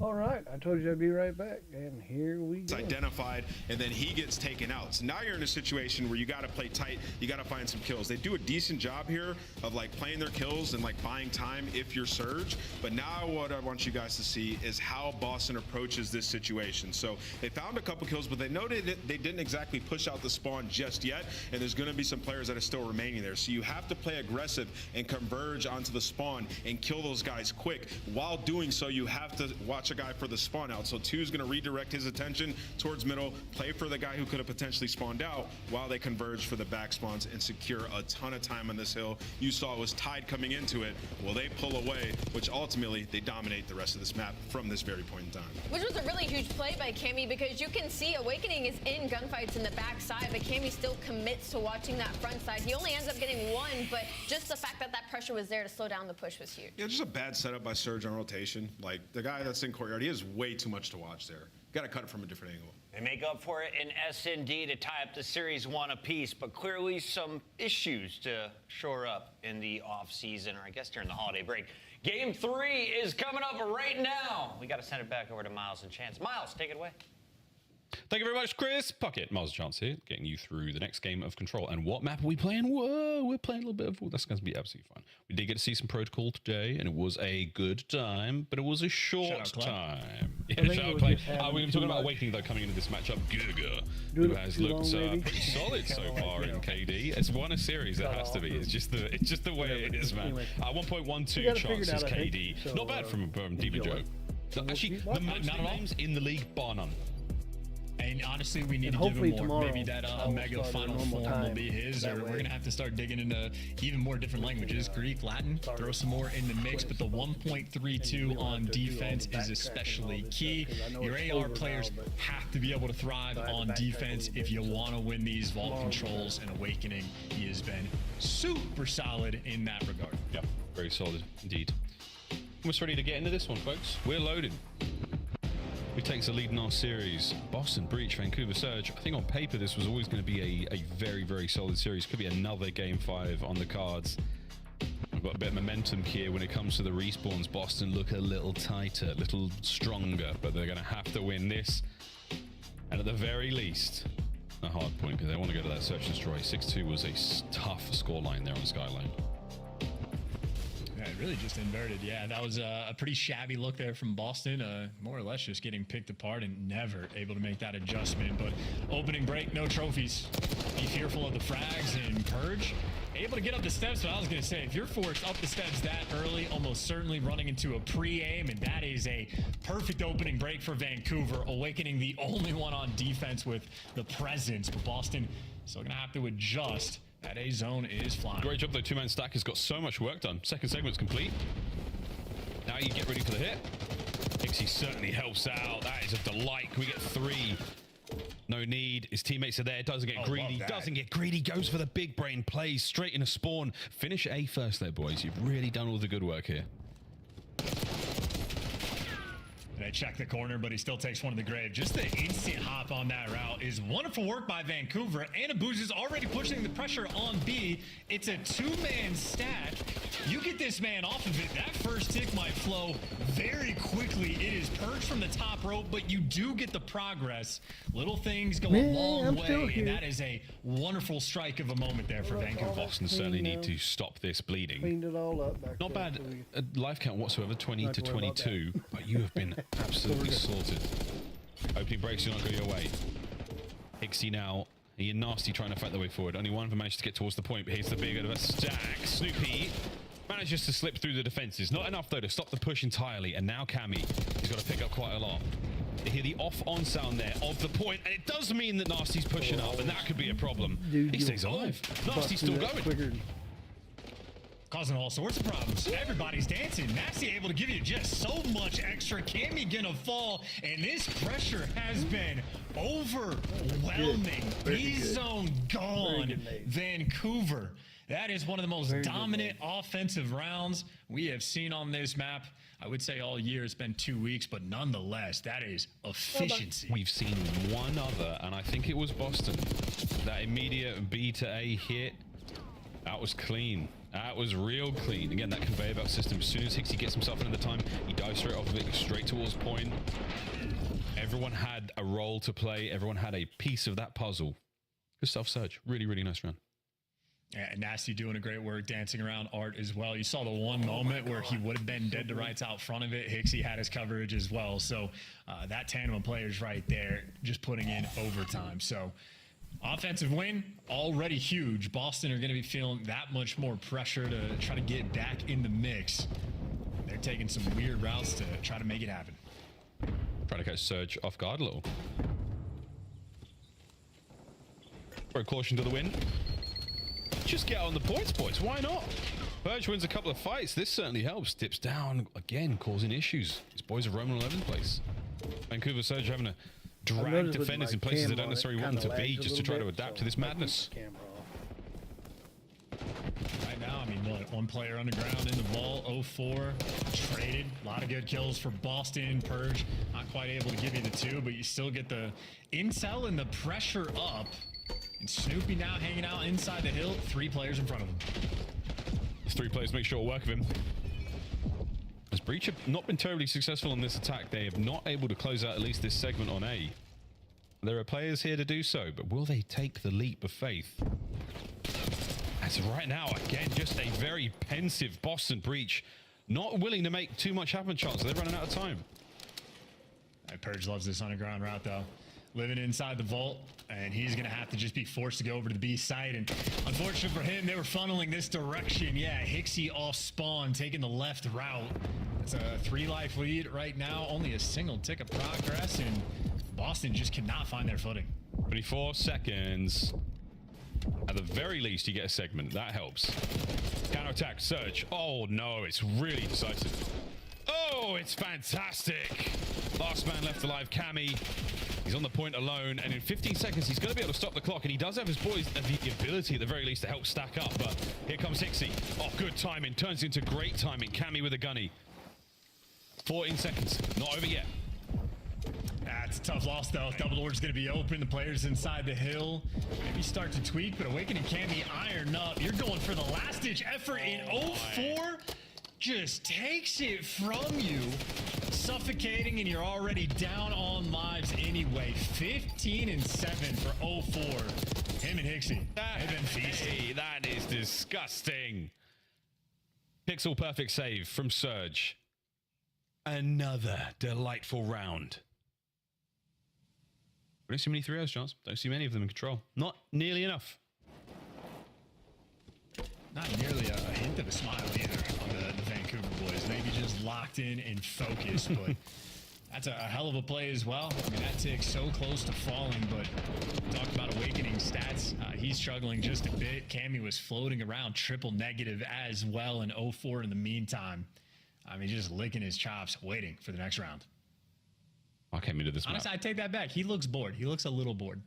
All right, I told you I'd be right back, and here we It's go. identified, and then he gets taken out. So now you're in a situation where you got to play tight. You got to find some kills. They do a decent job here of like playing their kills and like buying time if you're Surge. But now what I want you guys to see is how Boston approaches this situation. So they found a couple kills, but they noted that they didn't exactly push out the spawn just yet, and there's going to be some players that are still remaining there. So you have to play aggressive and converge onto the spawn and kill those guys quick. While doing so, you have to watch a guy for the spawn out. So 2 is going to redirect his attention towards middle, play for the guy who could have potentially spawned out while they converge for the back spawns and secure a ton of time on this hill. You saw it was tied coming into it. Well, they pull away, which ultimately they dominate the rest of this map from this very point in time. Which was a really huge play by Cammy, because you can see Awakening is in gunfights in the back side, but Cammy still commits to watching that front side. He only ends up getting 1, but just the fact that that pressure was there to slow down the push was huge. Yeah, just a bad setup by Surge on rotation. Like, the guy that's in courtyard, he has way too much to watch there. Got to cut it from a different angle. They make up for it in S&D to tie up the series 1 apiece, but clearly some issues to shore up in the off-season, or I guess during the holiday break. Game 3 is coming up right now. We got to send it back over to Miles and Chance. Miles, take it away. Thank you very much, Chris. Pocket, Miles Chance here, getting you through the next game of Control. And what map are we playing? Whoa, we're playing a little bit of... Oh, that's going to be absolutely fine. We did get to see some Protocol today, and it was a good time, but it was a short time. Yeah, shout out, Clay. We're going to be talking about Awakening, though, coming into this matchup. Gigme, who has looked pretty solid so far in KD. It's won a series, it has to be. It's just the way it is, man. 1.12 chances KD. Not bad from Demon Joe. Actually, the most names in the league, bar none. And honestly, we need to give him more. Maybe that Omega Final Form will be his, or we're going to have to start digging into even more different languages. Greek, Latin, throw some more in the mix. But the 1.32 on defense is especially key. Your AR players have to be able to thrive on defense if you want to win these vault controls and Awakening. He has been super solid in that regard. Yep, very solid indeed. We're ready to get into this one, folks. We're loaded. Who takes the lead in our series? Boston, Breach, Vancouver, Surge. I think on paper this was always going to be a very, very solid series. Could be another Game 5 on the cards. We've got a bit of momentum here when it comes to the respawns. Boston look a little tighter, a little stronger, but they're going to have to win this. And at the very least, a hard point, because they want to go to that Search and Destroy. 6-2 was a tough scoreline there on Skyline. Yeah, it really just inverted. Yeah, that was a pretty shabby look there from Boston. More or less just getting picked apart and never able to make that adjustment. But opening break, no trophies. Be fearful of the frags and Purge. Able to get up the steps, but I was going to say, if you're forced up the steps that early, almost certainly running into a pre-aim, and that is a perfect opening break for Vancouver. Awakening the only one on defense with the presence, but Boston still going to have to adjust. That A zone is flying. Great job, though. Two-man stack has got so much work done. Second segment's complete. Now you get ready for the hit. Pixie certainly helps out. That is a delight. Can we get 3? No need. His teammates are there. Doesn't get greedy. Doesn't get greedy. Goes for the big brain plays straight in a spawn. Finish A first there, boys. You've really done all the good work here. They check the corner, but he still takes one of the grave. Just the instant hop on that route is wonderful work by Vancouver. Anabuz is already pushing the pressure on B. It's a 2-man stack. You get this man off of it, that first tick might flow very quickly. It is purged from the top rope, but you do get the progress. Little things go a long way, and that is a wonderful strike of a moment there for Vancouver. Boston certainly need to stop this bleeding. Cleaned it all up back Not there. bad life count whatsoever, 20 to 22, but you have been absolutely sorted. Opening breaks, you're not going your way. Hixie now, you're nasty trying to fight their way forward. Only one of them managed to get towards the point, but here's the big of a stack. Snoopy manages to slip through the defenses. Not enough, though, to stop the push entirely. And now Cammy, he's got to pick up quite a lot. They hear the off-on sound there of the point, and it does mean that Nasty's pushing up, and that could be a problem. Dude, he stays alive. Nasty's still going. Causing all sorts of problems. Everybody's dancing. Nasty able to give you just so much extra. Cammy gonna fall, and this pressure has been overwhelming. B-zone gone. Vancouver. That is one of the most dominant offensive rounds we have seen on this map. I would say all year. It's been 2 weeks, but nonetheless, that is efficiency. We've seen one other, and I think it was Boston. That immediate B to A hit, that was clean. That was real clean. Again, that conveyor belt system, as soon as Hixie gets himself into the time, he dives straight off of it, straight towards point. Everyone had a role to play. Everyone had a piece of that puzzle. Good stuff, Surge. Really, really nice round. Yeah, Nasty doing a great work dancing around Art as well. You saw the one moment where he would have been dead to rights out front of it. Hixie had his coverage as well. So that tandem of players right there just putting in overtime. So offensive win, already huge. Boston are going to be feeling that much more pressure to try to get back in the mix. They're taking some weird routes to try to make it happen. Try to catch Surge off guard a little. Throw caution to the wind. Just get on the points, boys. Why not? Purge wins a couple of fights. This certainly helps. Dips down again, causing issues. These boys are roaming 11th place. Vancouver Surge having to drag defenders in places they don't necessarily want them to be just to try to adapt to this madness. Right now, I mean, one player underground in the vault, 0-4, traded. A lot of good kills for Boston. Purge not quite able to give you the 2, but you still get the intel and the pressure up. And Snoopy now hanging out inside the hill. 3 players in front of him. These 3 players make short work of him. As Breach have not been terribly successful on this attack, they have not able to close out at least this segment on A. There are players here to do so, but will they take the leap of faith? As of right now, again, just a very pensive Boston Breach. Not willing to make too much happen, chance. They're running out of time. Purge loves this underground route, though. Living inside the vault, and he's going to have to just be forced to go over to the B site. And unfortunate for him, they were funneling this direction. Yeah, Hixie off spawn, taking the left route. It's a 3-life lead right now, only a single tick of progress, and Boston just cannot find their footing. 24 seconds. At the very least, you get a segment. That helps. Counterattack, Surge. Oh, no, it's really decisive. Oh, it's fantastic. Last man left alive, Cammy. He's on the point alone, and in 15 seconds, he's going to be able to stop the clock, and he does have his boys the ability, at the very least, to help stack up, but here comes Hixie. Oh, good timing. Turns into great timing. Cammy with a gunny. 14 seconds. Not over yet. That's a tough loss, though. Double door's going to be open. The players inside the hill maybe start to tweak, but Awakening Cammy iron up. You're going for the last-ditch effort in 0-4. Just takes it from you, suffocating, and you're already down on lives anyway. 15-7 for 0-4. Him and Hixie, they've been feasting. Hey, that is disgusting. Pixel perfect save from Surge. Another delightful round. We don't see many 3-0s, Chance. Don't see many of them in control. Not nearly enough. Not nearly a hint of a smile either on the Vancouver boys. Maybe just locked in and focused, but that's a hell of a play as well. I mean, that tick's so close to falling, but talk about Awakening stats. He's struggling just a bit. Cammy was floating around triple negative as well in 0-4 in the meantime. I mean, just licking his chops, waiting for the next round. I came into this Honestly, map. I take that back. He looks bored. He looks a little bored.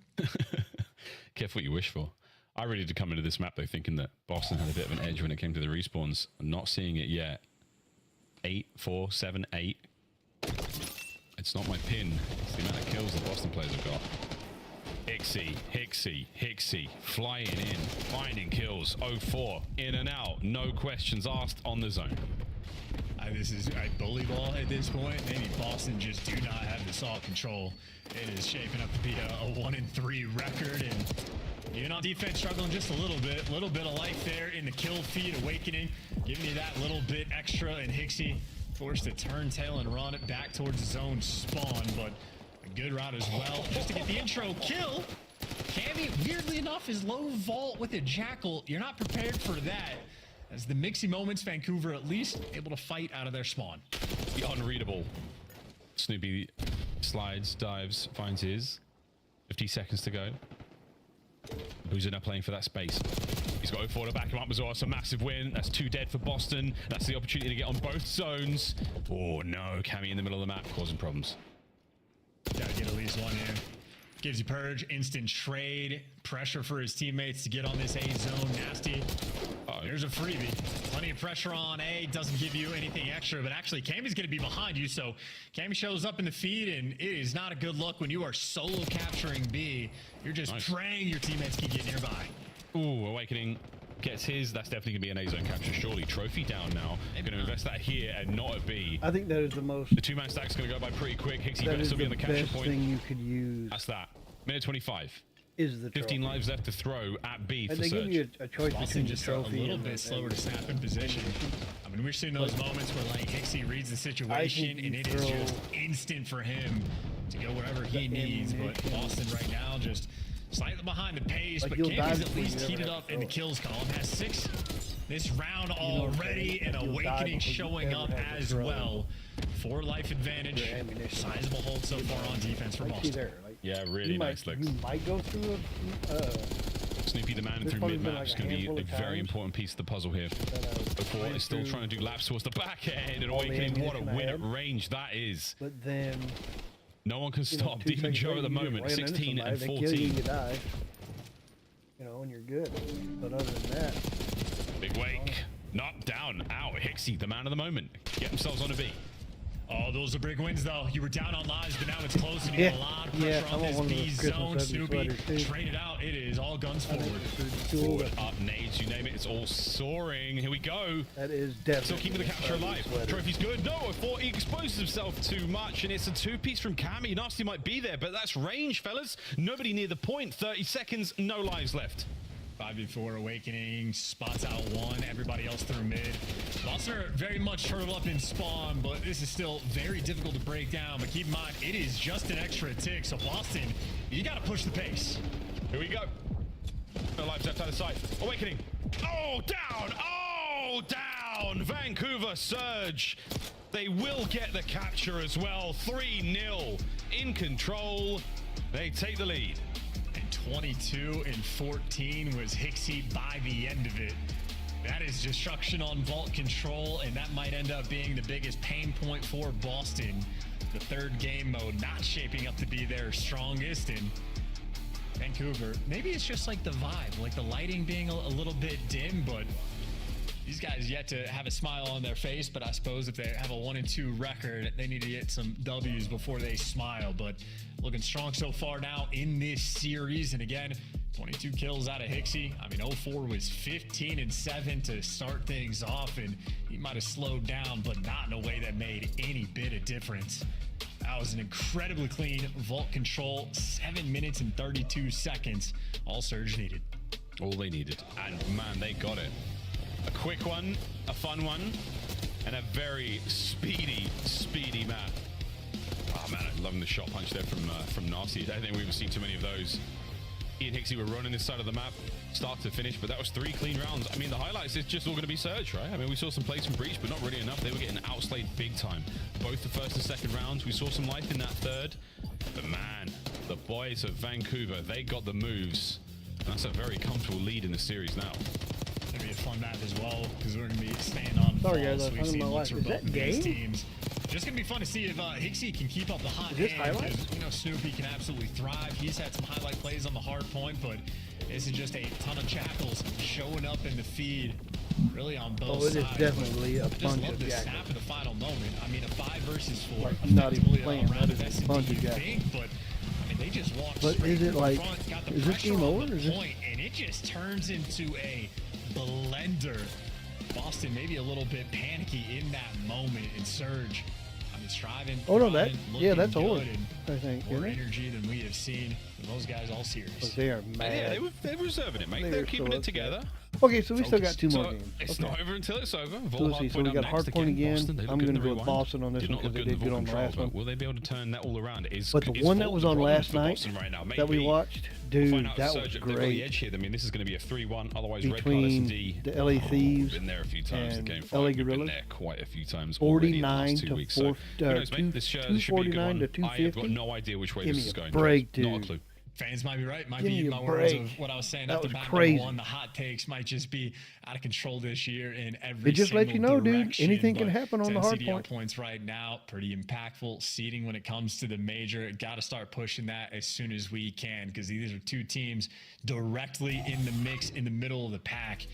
Careful what you wish for. I really did come into this map, though, thinking that Boston had a bit of an edge when it came to the respawns. I'm not seeing it yet. 8, 4, 7, 8. It's not my pin. It's the amount of kills the Boston players have got. Hixie, flying in, finding kills. 0-4, in and out. No questions asked on the zone. This is a bully ball at this point. Maybe Boston just do not have this all control. It is shaping up to be a 1-3 record, and even on defense, struggling just a little bit of life there in the kill feed. Awakening, giving you that little bit extra, and Hixie forced to turn tail and run it back towards his own spawn, but a good route as well, just to get the intro kill. Cammy, weirdly enough, is low vault with a Jackal. You're not prepared for that. As the mixy moments, Vancouver at least able to fight out of their spawn. The unreadable. Snoopy slides, dives, finds his. 50 seconds to go. Boozer now playing for that space. He's got 0-4 to back him up as well. It's a massive win. That's 2 dead for Boston. That's the opportunity to get on both zones. Oh no, Cammy in the middle of the map causing problems. Gotta get at least one in. Gives you Purge, instant trade, pressure for his teammates to get on this A zone. Nasty. There's a freebie. Plenty of pressure on A, doesn't give you anything extra, but actually Cammy's gonna be behind you, so Cammy shows up in the feed, and it is not a good look when you are solo capturing B. You're just praying your teammates can get nearby. Ooh, Awakening gets his, that's definitely going to be an A zone capture. Surely trophy down now. Going to invest that here and not a B. I think that is the most. The two-man stack's going to go by pretty quick. Hixie That better is still be the on the capture best point. thing you could use. That's that. Minute 25. Is the 15 trophy. lives left to throw at B for And they give Surge. you a choice Boston between the just a trophy little and bit the- slower to snap in position. I mean, we're seeing those moments where like Hixie reads the situation you and it is throw just instant for him to go wherever he needs. But ammunition. Boston right now just slightly behind the pace, Like, but you'll Campy's dive at before least you ever heated have up to in the throw it. kills column. Has 6 this round what I'm already, saying? and You'll die Awakening before you showing ever up have to as throw. well. 4 life advantage. Your ammunition. Sizable hold so far on defense for Like, see Boston. there, like, Yeah, really you nice might, looks. You might go through Snoopy the man There's through probably mid been map is like a going to be handful a of very times important piece of the puzzle here. Before went is still through trying to do laps towards the back end and all the Awakening. What a ammunition I win at had. range that is. but then No one can you know, stop 2 Demon seconds Joe later, at the you just moment. ran into 16 somebody, and they kill you, 14. you die. You know, and you're good. But other than that, Big wake. Knocked down. Out. Hixie, the man of the moment. Get themselves on a B. Oh, those are big wins, though. You were down on lives, but now it's close, and you Yeah, got a lot of yeah, pressure I on want this one of B those Christmas zone. ugly Snoopy, sweaters, too. train it out. It is all guns I think forward. it's pretty cool. Forward, up, nades, you name it. It's all soaring. Here we go. That is definitely Still keeping the capture alive. Trophy's good. No, I thought he exposes himself too much, and it's a 2-piece from Cammy. Nasty might be there, but that's range, fellas. Nobody near the point. 30 seconds, no lives left. 5v4 Awakening, spots out 1, everybody else through mid. Boston are very much turtled up in spawn, but this is still very difficult to break down. But keep in mind, it is just an extra tick, so Boston, you gotta push the pace. Here we go. No lives left out of sight. Awakening. Oh, down. Oh, down. Vancouver Surge. They will get the capture as well. 3-0 in control. They take the lead. And 22 and 14 was Hixie by the end of it. That is destruction on vault control, and that might end up being the biggest pain point for Boston. The third game mode not shaping up to be their strongest, and Vancouver, maybe it's just like the vibe, like the lighting being a little bit dim, but these guys yet to have a smile on their face. But I suppose if they have a 1-2 record, they need to get some W's before they smile. But looking strong so far now in this series. And again, 22 kills out of Hixie. I mean, 04 was 15 and 7 to start things off, and he might have slowed down, but not in a way that made any bit of difference. That was an incredibly clean vault control, 7 minutes and 32 seconds. All Surge needed. All they needed. And man, they got it. A quick one, a fun one, and a very speedy map. Oh man, I'm loving the shot punch there from Nasty. I don't think we've seen too many of those. He and Hixie were running this side of the map, start to finish, but that was 3 clean rounds. I mean, the highlights is just all going to be Surge, right? I mean, we saw some plays from Breach, but not really enough. They were getting outslayed big time. Both the first and second rounds, we saw some life in that third. But man, the boys of Vancouver, they got the moves. And that's a very comfortable lead in the series now. It's gonna be a fun map as well because we're gonna be staying on. Sorry, guys, falls. I We've found seen my looks wife. for Is both that of these game? teams. Just gonna be fun to see if Hixie can keep up the hot Is this hand. 'Cause, highlights? you know, Snoopy can absolutely thrive. He's had some highlight plays on the hard point, but this is just a ton of jackals showing up in the feed, really on both Oh, it is sides. definitely But a I just bunch love of the jackals. snap of the final moment. I mean, a 5 versus 4. Like, not even effectively playing. round That of is a S&D, bunch of you jackals. think, but I mean, they just walked But straight is it through the like- front, got the is this pressure game on over, the or is this- point, and it just turns into a blender. Boston maybe a little bit panicky in that moment, and Surge, I mean, striving. Oh, no, thriving, yeah, looking that's good, over, and I think, more isn't it? energy than we have seen from those guys all series. But they are mad. Yeah, they were reserving it, mate. They They're are keeping so it upset. together. Okay, so we still got 2 more So, games. It's Okay. not over until it's over. Vault So let's see. So we Hardpoint got up next Hardpoint again. Boston, they look I'm good in gonna the go with rewind. Boston on this Did one not look because good they in did the good on the Vault last control, one. but will they be able to turn that all around? But the one that was on last night Boston right now, that we maybe. watched, We'll dude, find out that Surge was at the very great. edge here. I mean, this is going to be a 3-1. Otherwise, Red Card Between S&D. the LA Thieves Been there a few times. The and game LA five. We've been Gorillas. there quite a few times already in the 49 last 2 to weeks. 4, So, who knows, mate? This should be a good 249 one. to I have got 250. no idea which way Give this me is a going. break, Not a dude. clue. Fans might be right. Might Give be me a my words of break. what I was saying That at the was back crazy. of one. The hot takes might just be out of control this year in every It just lets you know, dude, direction, anything can but happen on 10 the hard CDL point. points right now, pretty impactful seeding when it comes to the major. Got to start pushing that as soon as we can because these are 2 teams directly in the mix in the middle of the pack.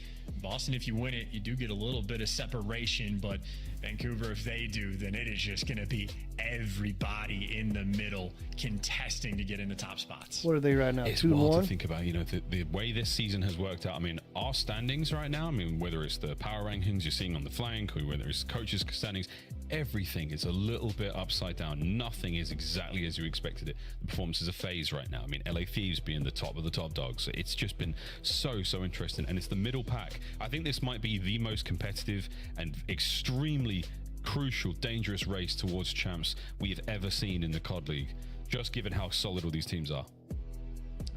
Boston, if you win it, you do get a little bit of separation, but Vancouver, if they do, then it is just going to be everybody in the middle contesting to get in the top spots. What are they right now? It's 2-1? wild to think about, you know, the way this season has worked out. I mean, our standings right now, I mean, whether it's the power rankings you're seeing on the flank or whether it's coaches' standings, everything is a little bit upside down. Nothing is exactly as you expected it. The performance is a phase right now. I mean, LA Thieves being the top of the top dogs. It's just been so interesting. And it's the middle pack. I think this might be the most competitive and extremely crucial, dangerous race towards champs we've ever seen in the COD League, just given how solid all these teams are.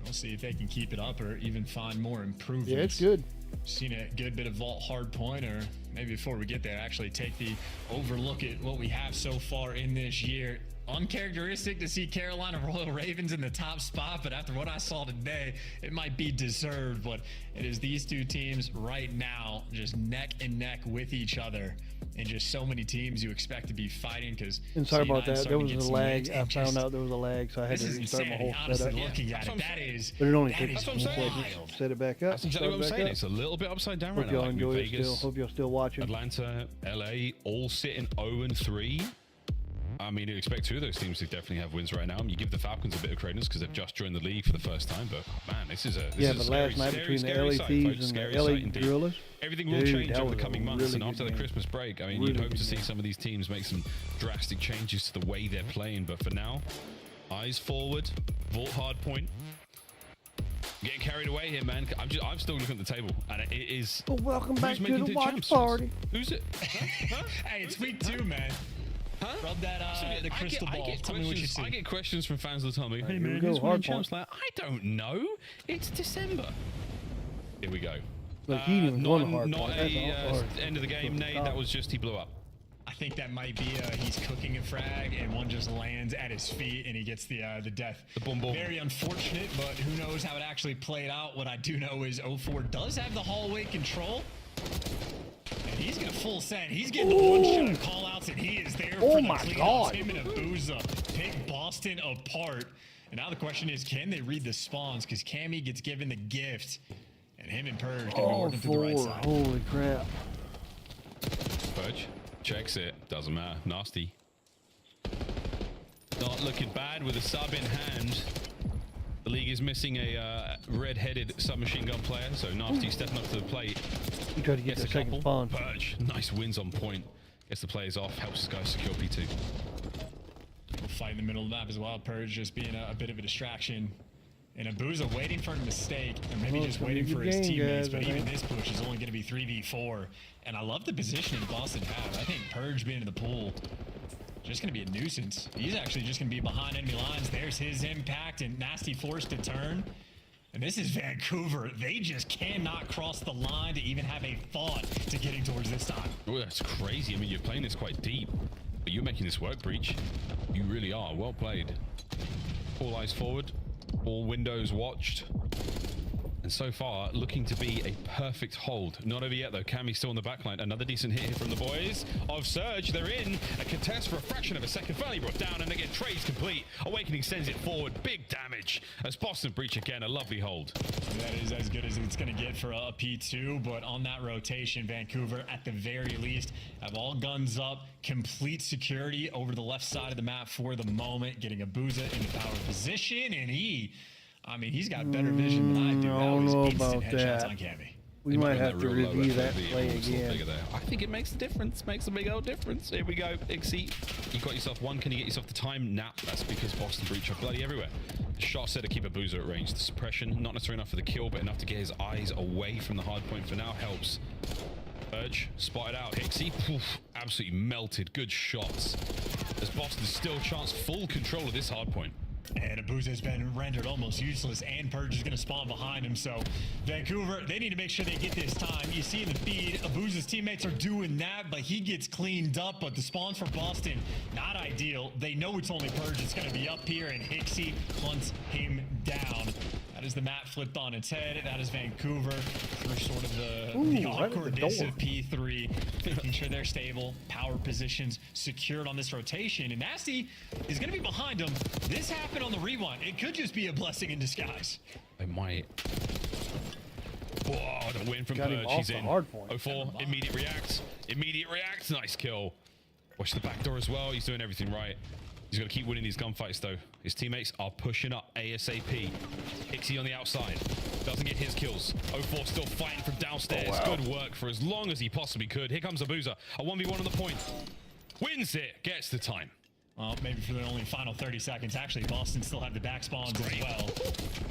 We'll see if they can keep it up or even find more improvements. Yeah, it's good. Seen a good bit of vault hard point, or maybe before we get there, actually take the overlook at what we have so far in this year. Uncharacteristic to see Carolina Royal Ravens in the top spot, but after what I saw today, it might be deserved. But it is these two teams right now just neck and neck with each other, and just so many teams you expect to be fighting. Because And sorry about that. There was a lag. I found out there was a lag, so I had this to is restart my insanity. whole Honestly, setup. looking at it, that is, But it only that takes is That's what I'm saying. wild. Set it back up. That's exactly start what I'm back saying. up. It's a little bit upside down Hope right now. y'all Like enjoy it Vegas, still. Hope y'all still watching. Atlanta, LA, all sitting 0-3. I mean, you expect two of those teams to definitely have wins right now. You give the Falcons a bit of credence because they've just joined the league for the first time. But man, this is a Yeah, is but a last scary, night scary, between the scary LA sight, Thieves folks. and Scary the LA sight indeed. Gorillas, Everything will dude, change that over the was a coming months, really and after good the game. Christmas break, I mean, Really you'd hope good to see game. some of these teams make some drastic changes to the way they're playing. But for now, eyes forward, vault hard point. Getting carried away here, man. I'm still looking at the table, and it is. well, welcome back who's to making the it watch champs? party. Who's it? Huh? Hey, it's week 2, man. Huh? Rub that the crystal ball. Tell me what you see. I get questions from fans all the time. Like, hey here man, we go, who's winning hard champs? Like, I don't know. It's December. Here we go. Look, he didn't even go on the hard not point. That's all hard. end of the game, Nate. That was just he blew up. I think that might be he's cooking a frag and one just lands at his feet and he gets the death. The boom boom. Very unfortunate, but who knows how it actually played out. What I do know is 04 does have the hallway control. And he's gonna full send. He's getting the one shot call outs and he is there for the my clean God. outs. Him and Abuza pick Boston apart. And now the question is, can they read the spawns? Because Cammy gets given the gift. And him and Purge gonna be All working through the right four. side. Holy crap. Purge checks it. Doesn't matter. Nasty. Not looking bad with a sub in hand. The league is missing a red-headed submachine gun player, so Nasty stepping up to the plate. He tried to get Gets the a second couple. spawn. Purge. Nice wins on point. Gets the players off. Helps this guy secure P2. We'll fight in the middle of the map as well. Purge just being a bit of a distraction. And Abuza waiting for a mistake, or maybe Well, just it's gonna be waiting a for good his game, teammates. guys, But I even think. this push is only going to be 3v4. And I love the positioning Boston have. I think Purge being in the pool just going to be a nuisance. He's actually just going to be behind enemy lines. There's his impact, and Nasty forced to turn. And this is Vancouver. They just cannot cross the line to even have a thought to getting towards this time. Oh, that's crazy. I mean, you're playing this quite deep, but you're making this work, Breach. You really are. Well played. All eyes forward. All windows watched. And so far, looking to be a perfect hold. Not over yet, though. Cammy's still on the backline. Another decent hit here from the boys of Surge. They're in. A contest for a fraction of a second. Finally brought down, and again, trade's complete. Awakening sends it forward. Big damage. As Boston Breach again, a lovely hold. That is as good as it's going to get for a P2, but on that rotation, Vancouver, at the very least, have all guns up, complete security over the left side of the map for the moment, getting Abuza into power position, and he's got better vision than I do. I That don't was know instant about headshots that. on Cammy. We They might run have to real low review that FOV, play it's a little again. bigger there. I think it makes a difference. Makes a big old difference. Here we go. Ixie, you got yourself one. Can you get yourself the time? Nah, that's because Boston Breach are bloody everywhere. The shot said to keep Abuza at range. The suppression, not necessarily enough for the kill, but enough to get his eyes away from the hard point for now helps. Urge, spotted out. Hixie, poof, absolutely melted. Good shots. As Boston still chance full control of this hard point. And Abuza has been rendered almost useless, and Purge is going to spawn behind him. So Vancouver, they need to make sure they get this time. You see in the feed, Abuza's teammates are doing that, but he gets cleaned up. But the spawns for Boston, not ideal. They know it's only Purge. It's going to be up here, and Hixie hunts him down. That is the map flipped on its head. That is Vancouver through sort of the Ooh, right at the awkwardness door. of P3, making sure they're stable, power positions secured on this rotation. And Nasty is going to be behind him. This happened on the rewind. It could just be a blessing in disguise. They might. Whoa, the win from Got him Purge. off He's the in. hard point. 04, immediate react. Immediate react. Nice kill. Watch the back door as well. He's doing everything right. He's got to keep winning these gunfights, though. His teammates are pushing up ASAP. Ixie on the outside. Doesn't get his kills. 04 still fighting from downstairs. Oh, wow. Good work for as long as he possibly could. Here comes Abuza. A 1v1 on the point. Wins it. Gets the time. Well, maybe for the only final 30 seconds. Actually, Boston still have the back spawns as well.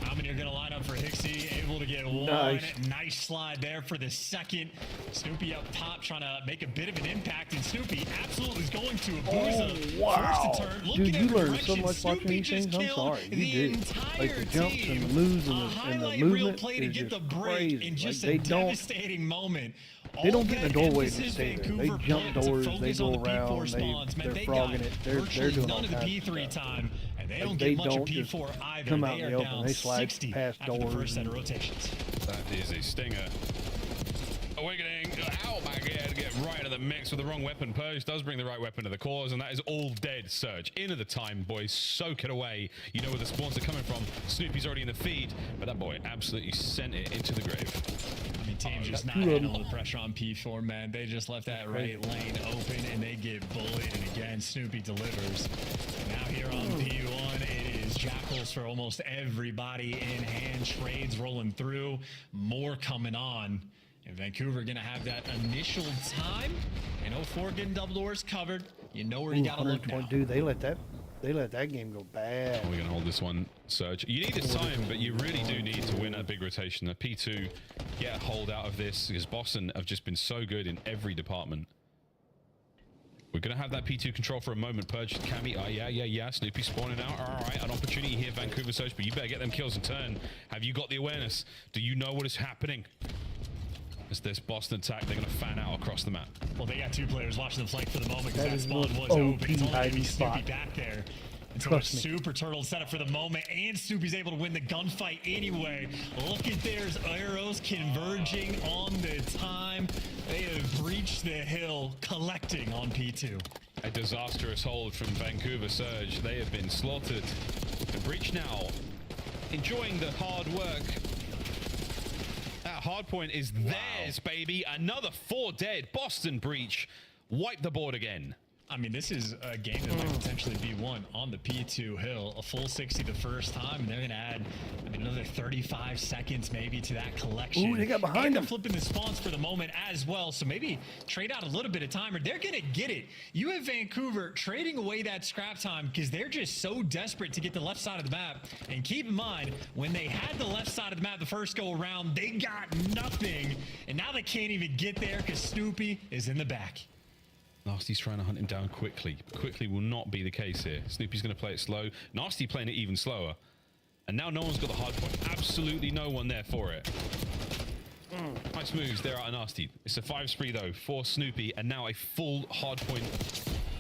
How many are going to line up for Hixie? Able to get one. Nice slide there for the second. Snoopy up top trying to make a bit of an impact, and Snoopy absolutely is going to Abuza. Oh, wow. Forced to turn. Dude, you learn so direction. much watching Snoopy these just things. I'm killed sorry. the You do. entire Like the jumps and the team. moves and A the highlight movement reel play to is get the just break crazy. in just Like, a they don't- devastating moment. They don't All get in the that doorway and emphasis stay there. They Vancouver jump put to doors, they focus go on the around, P4 spawns, man, they're they frogging got it. They're virtually doing none all of the kinds of P3 stuff. time, and they don't Like, get they much of don't just P4 either. come out They in are the open. down They slide 60 past after the doors first set of and- rotations. That is a stinger. Awakening. Ow, my God. Get right into the mix with the wrong weapon. Purge does bring the right weapon to the cause, and that is all dead. Surge. Into the time, boys. Soak it away. You know where the spawns are coming from. Snoopy's already in the feed, but that boy absolutely sent it into the grave. I mean, team just not two of them. handling the pressure on P4, man. They just left that right lane open, and they get bullied, and again, Snoopy delivers. Now here on P1, it is Jackals for almost everybody in hand. Trades rolling through. More coming on. And Vancouver going to have that initial time. And 04 getting double doors covered. You know where you got to look now. Dude, they let that game go bad. We're going to hold this one, Surge. You need this time, but you really do need to win a big rotation. The P2 get a hold out of this because Boston have just been so good in every department. We're going to have that P2 control for a moment. Purge, Cammy, yeah. Snoopy spawning out. All right, an opportunity here, Vancouver Surge, but you better get them kills and turn. Have you got the awareness? Do you know what is happening? As this Boston attack, they're going to fan out across the map. Well, they got two players watching the flank for the moment because That that is spawn the was most open. It's OP only going to be hiding Snoopy spot. back there. And so Trust me. Super Turtle set up for the moment, and Snoopy's able to win the gunfight anyway. Look at there's arrows converging on the time. They have breached the hill, collecting on P2. A disastrous hold from Vancouver Surge. They have been slaughtered. The breach now enjoying the hard work. That hard point is theirs, baby. Another 4 dead. Boston breach. Wipe the board again. I mean, this is a game that might potentially be won on the P2 hill. A full 60 the first time, and they're going to add, I mean, another 35 seconds maybe to that collection. Ooh, they got behind and them. they're flipping the spawns for the moment as well, so maybe trade out a little bit of time, or they're going to get it. You have Vancouver trading away that scrap time because they're just so desperate to get the left side of the map. And keep in mind, when they had the left side of the map the first go around, they got nothing. And now they can't even get there because Snoopy is in the back. Nasty's trying to hunt him down quickly. Quickly will not be the case here. Snoopy's going to play it slow. Nasty playing it even slower. And now no one's got the hard point. Absolutely no one there for it. Nice moves there out of Nasty. It's a 5 spree though for Snoopy, and now a full hard point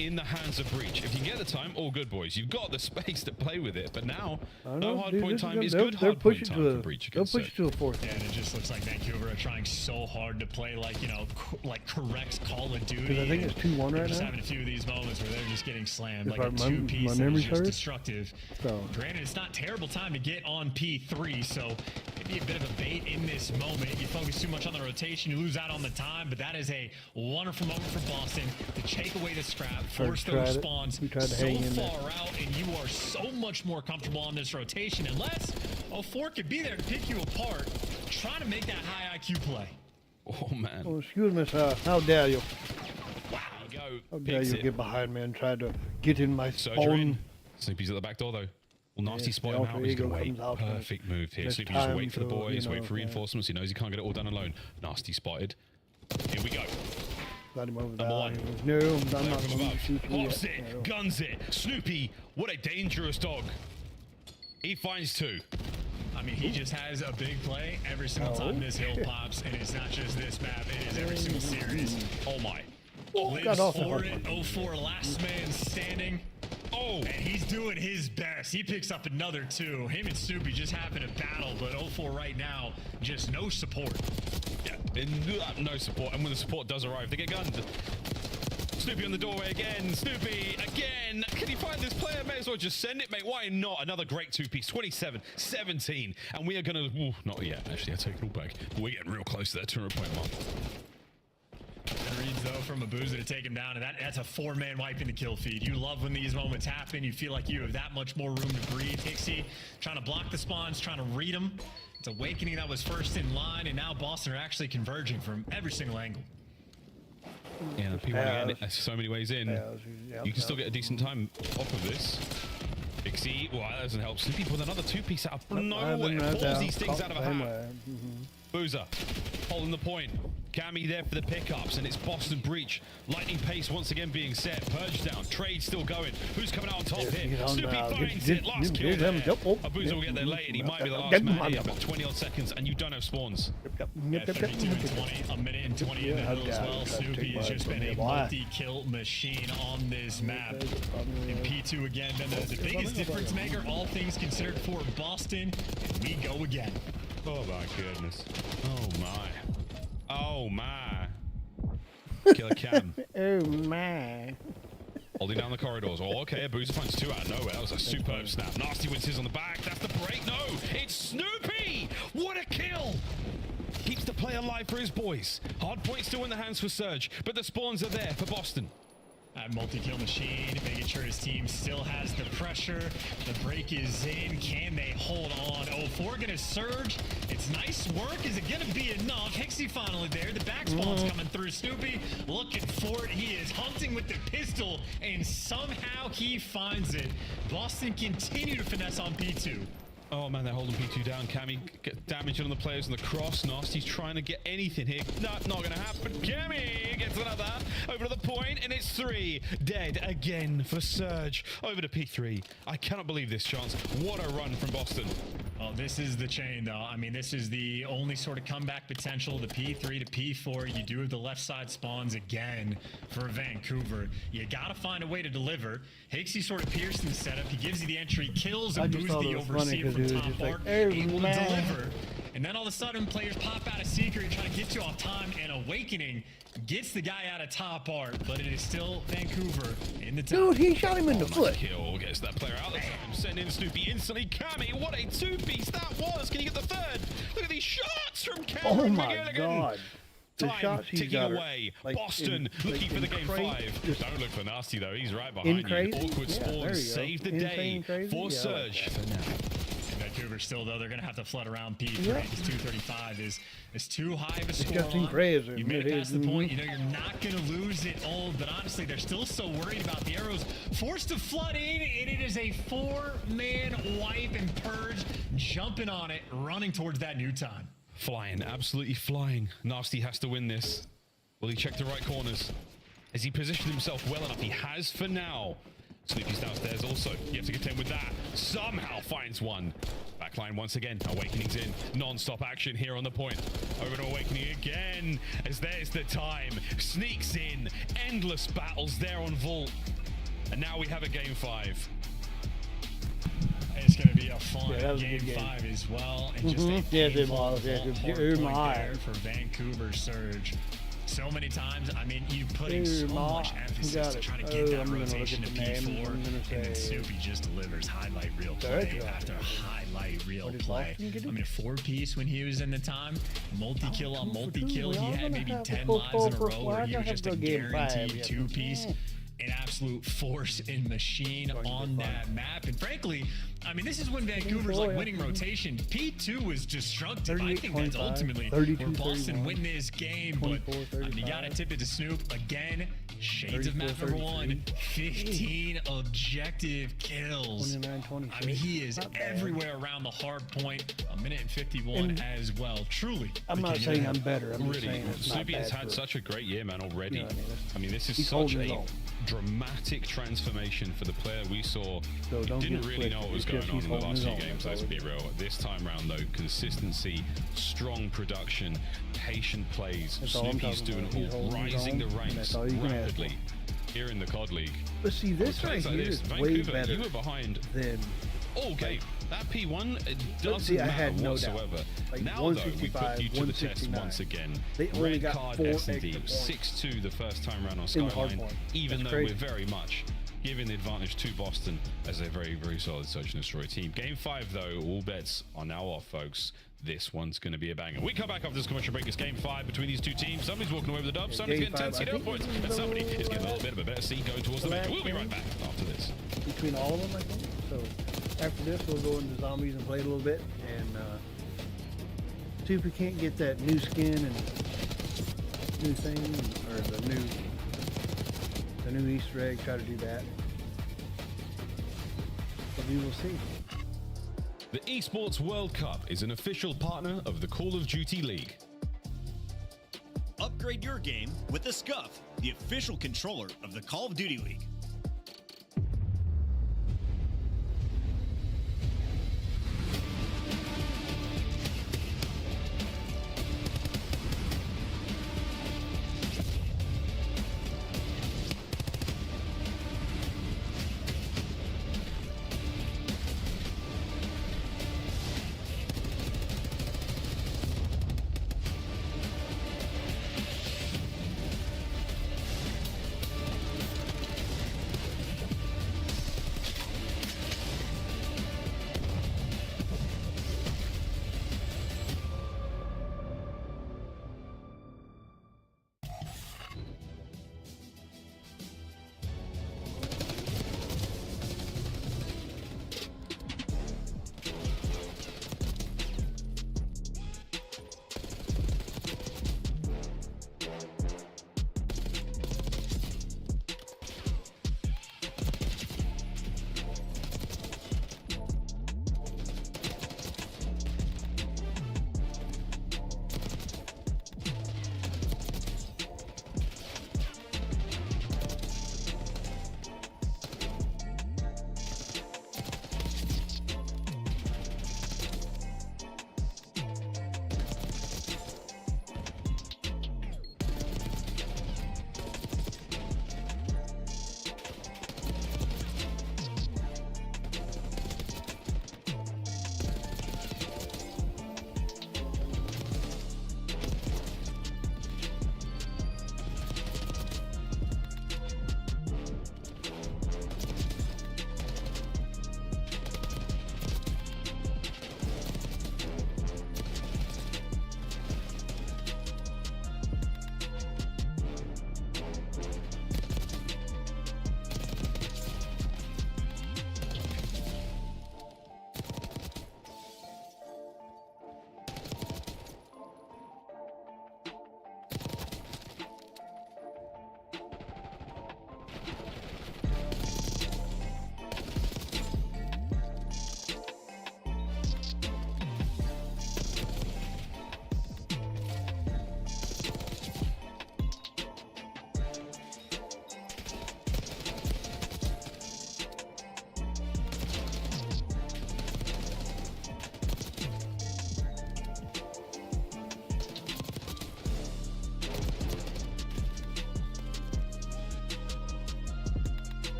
in the hands of Breach. If you can get the time, all good, boys. You've got the space to play with it, but now no hard point time is good hard point time for Breach. They'll push it to a 4th. Yeah, and it just looks like Vancouver are trying so hard to play like, you know, like correct Call of Duty. I think it's 2-1 They're right just now. having a few of these moments where they're just getting slammed If like a my two-piece that is memory just serves. destructive. So- Granted, it's not terrible time to get on P3, so maybe a bit of a bait in this moment. You focus too much on the rotation, you lose out on the time, but that is a wonderful moment for Boston to take away the scrap, force tried those it. spawns We tried to so hang in there. far out, and you are so much more comfortable on this rotation, unless 04 could be there to pick you apart, trying to make that high IQ play. Oh, man. Oh, excuse me, sir. How dare you? Wow. Go. How dare Picks you it. get behind me and try to get in my Surge are spawn? in. Snoopy's at the back door though. Well, Nasty Yeah, spot the him alter out. He's ego going to wait. comes out first. Perfect move here. There's Snoopy just time wait for the to, boys, you wait know, for reinforcements. He knows he can't get it all done alone. Nasty spotted. Here we go. Got him over Number there. one. No, I'm There not from going to above. shoot you Hops yet. it, No. guns it. Snoopy, what a dangerous dog. He finds 2. I mean, he just has a big play every single time this hill pops, and it's not just this map, it is every single series. Oh my. Lives got off the for hard it, one. 04 last man standing. Oh. And he's doing his best. He picks up another 2. Him and Snoopy just having a battle, but 04 right now, just no support. Yeah, no support. And when the support does arrive, they get gunned. Snoopy on the doorway again. Snoopy again. Can he find this player? May as as well just send it, mate. Why not? Another great two-piece. 27-17. And we are going to... Not yet, actually. I take it all back. But we're getting real close to that 200-point mark. Reads, though, from Abuza to take him down, and that's a 4-man wipe in the kill feed. You love when these moments happen. You feel like you have that much more room to breathe. Hixie trying to block the spawns, trying to read them. It's Awakening that was first in line, and now Boston are actually converging from every single angle. Yeah, the P1 again, so many ways in. You can still get a decent time off of this. Pixie, well, that doesn't help. Snoopy with another two-piece out of nowhere. Pulls these things out of a hat. Boozer holding the point. Cammy there for the pickups, and it's Boston Breach. Lightning pace once again being set. Purge down. Trade still going. Who's coming out on top here? Snoopy finds it. Last kill there. Abuza will get there late, and he might be the last man here, but 20 odd seconds, and you don't have spawns. 32 and 20, a minute and 20 in the middle as well. Snoopy has just been a multi-kill machine on this map. And P2 again, then the biggest difference maker, all things considered, for Boston. And we go again. Oh my goodness. Oh my. Oh my. Killer Cam. Oh my. Holding down the corridors. Oh, okay. Abuza finds two out of nowhere. That was a superb snap. Nasty wins his on the back. That's the break. No, it's Snoopy. What a kill. Keeps the play alive for his boys. Hard point still in the hands for Surge, but the spawns are there for Boston. That multi-kill machine, making sure his team still has the pressure. The break is in. Can they hold on? 04 gonna surge. It's nice work. Is it gonna be enough? Hixie finally there. The back spawn's coming through. Snoopy looking for it. He is hunting with the pistol, and somehow he finds it. Boston continue to finesse on P2. Oh man, they're holding P2 down. Cammy get damage on the players on the cross. Nasty's trying to get anything here. Not gonna happen. Cammy gets another over to the point, and it's 3 dead again for Surge. Over to P3. I cannot believe this chance. What a run from Boston. Oh, this is the chain, though. I mean, this is the only sort of comeback potential. The P3 to P4. You do have the left side spawns again for Vancouver. You gotta find a way to deliver. Hixie sort of pierced in the setup. He gives you the entry, kills and boosts the overseer from top art, able to deliver. And then all of a sudden, players pop out a secret, trying to get you off time, and Awakening gets the guy out of top art, but it is still Vancouver in the top. Dude, he shot him in the foot. Kill gets that player out. Let's send in Snoopy instantly. Cammy, what a two-piece that was. Can you get the third? Look at these shots from Cammy. Oh my god. The Time shots he's ticking got are, away. like, Boston looking for the game 5. Don't look for Nasty though. He's right behind you. crazy? Awkward Yeah, spawns there you go. save the Insane day crazy? for Yeah, Surge. Vancouver still, though, they're going to have to flood around P3. Yeah. His 235 is too high of a score. Disgusting on. crazy. You made it It past is. the point. You know you're not going to lose it all, but honestly, they're still so worried about the arrows. Forced to flood in, and it is a 4-man wipe and purge, jumping on it, running towards that new time. Flying, absolutely flying. Nasty has to win this. Will he check the right corners? Has he positioned himself well enough? He has for now. Snoopy's downstairs also. You have to contend with that. Somehow finds one. Backline once again. Awakening's in. Non-stop action here on the point. Over to Awakening again. As there's the time. Sneaks in. Endless battles there on Vault. And now we have a game 5. It's going to be a fun Yeah, that was a game good game. 5 as well. And just a Yes, it painful was. Yeah, Vault good. hard Oh, point my. there for Vancouver Surge. So many times, I mean, you putting so much emphasis to try to get that rotation to P4, and then Snoopy just delivers highlight reel play after highlight reel play. I mean, a 4-piece when he was in the time, multi-kill on multi-kill. He had maybe 10 lives in a row where he was just a guaranteed 2-piece. An absolute force and machine on that map. And frankly, I mean, this is when Vancouver's like winning rotation. P2 was destructive. I think that's ultimately where Boston win this game. But I mean, you got to tip it to Snoop. Again, shades of map number 1. 15 objective kills. 29-26. I mean, he is everywhere around the hard point. A minute and 51 as well. Truly. I'm not saying I'm better. I'm just Really, saying it's not Snoopy has bad had for such a great year, man, already. You know what I mean? I mean, this is He's such holding his a own. dramatic transformation for the player we saw. So don't Didn't get really know what was going twisted. on He's in the holding last his few own, games, that's let's all be it real. This time round, though, consistency, strong production, patient plays. That's all I'm Snoopy's talking doing about. He's it all, holding his rising the own, and ranks that's all you can ask rapidly here in the COD League. But see, this With right plays like here this, is way Vancouver, better you were behind than. all game. That P1, it doesn't see, I matter had no doubt. whatsoever. Like, Now, though, we put you to the test 165, once again. They only Red got card 4 S&D, extra points 6-2 the first time round on in the hard Skyline, point. even That's though crazy. we're very much giving the advantage to Boston as a very, very solid Search and Destroy team. Game 5, though, all bets are now off, folks. This one's going to be a banger. We come back after this commercial break. It's game 5 between these two teams. Somebody's walking away with the dub. Somebody's getting 10 seed points. And somebody is getting a little bit of a better seed going towards the bench. We'll be right back after this. Between all of them, I think. So after this, we'll go into zombies and play a little bit and see if we can't get that new skin and new thing, or the new Easter egg. Try to do that. But we will see. The Esports World Cup is an official partner of the Call of Duty League. Upgrade your game with the Scuff, the official controller of the Call of Duty League.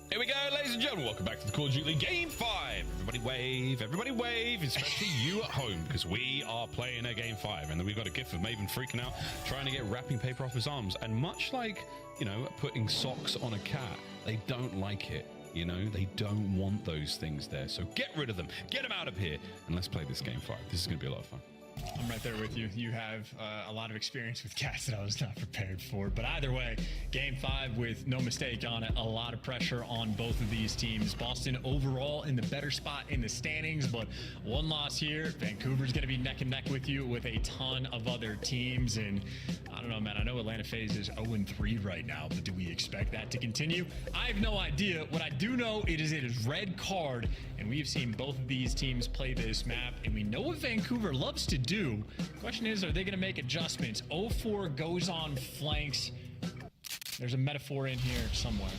Here we go, ladies and gentlemen. Welcome back to the Call of Duty League Game 5. Everybody wave, especially you at home, because we are playing a Game 5. And then we've got a gif of Maven freaking out, trying to get wrapping paper off his arms. And much like, you know, putting socks on a cat, they don't like it. You know, they don't want those things there. So get rid of them. Get them out of here. And let's play this Game 5. This is going to be a lot of fun. I'm right there with you. You have a lot of experience with cats that I was not prepared for. But either way, game 5 with no mistake on it. A lot of pressure on both of these teams. Boston overall in the better spot in the standings, but one loss here. Vancouver's going to be neck and neck with you with a ton of other teams. And I don't know, man. I know Atlanta FaZe is 0-3 right now, but do we expect that to continue? I have no idea. What I do know it is red card, and we've seen both of these teams play this map, and we know what Vancouver loves to do. Question is, are they going to make adjustments? 0-4 goes on flanks. There's a metaphor in here somewhere.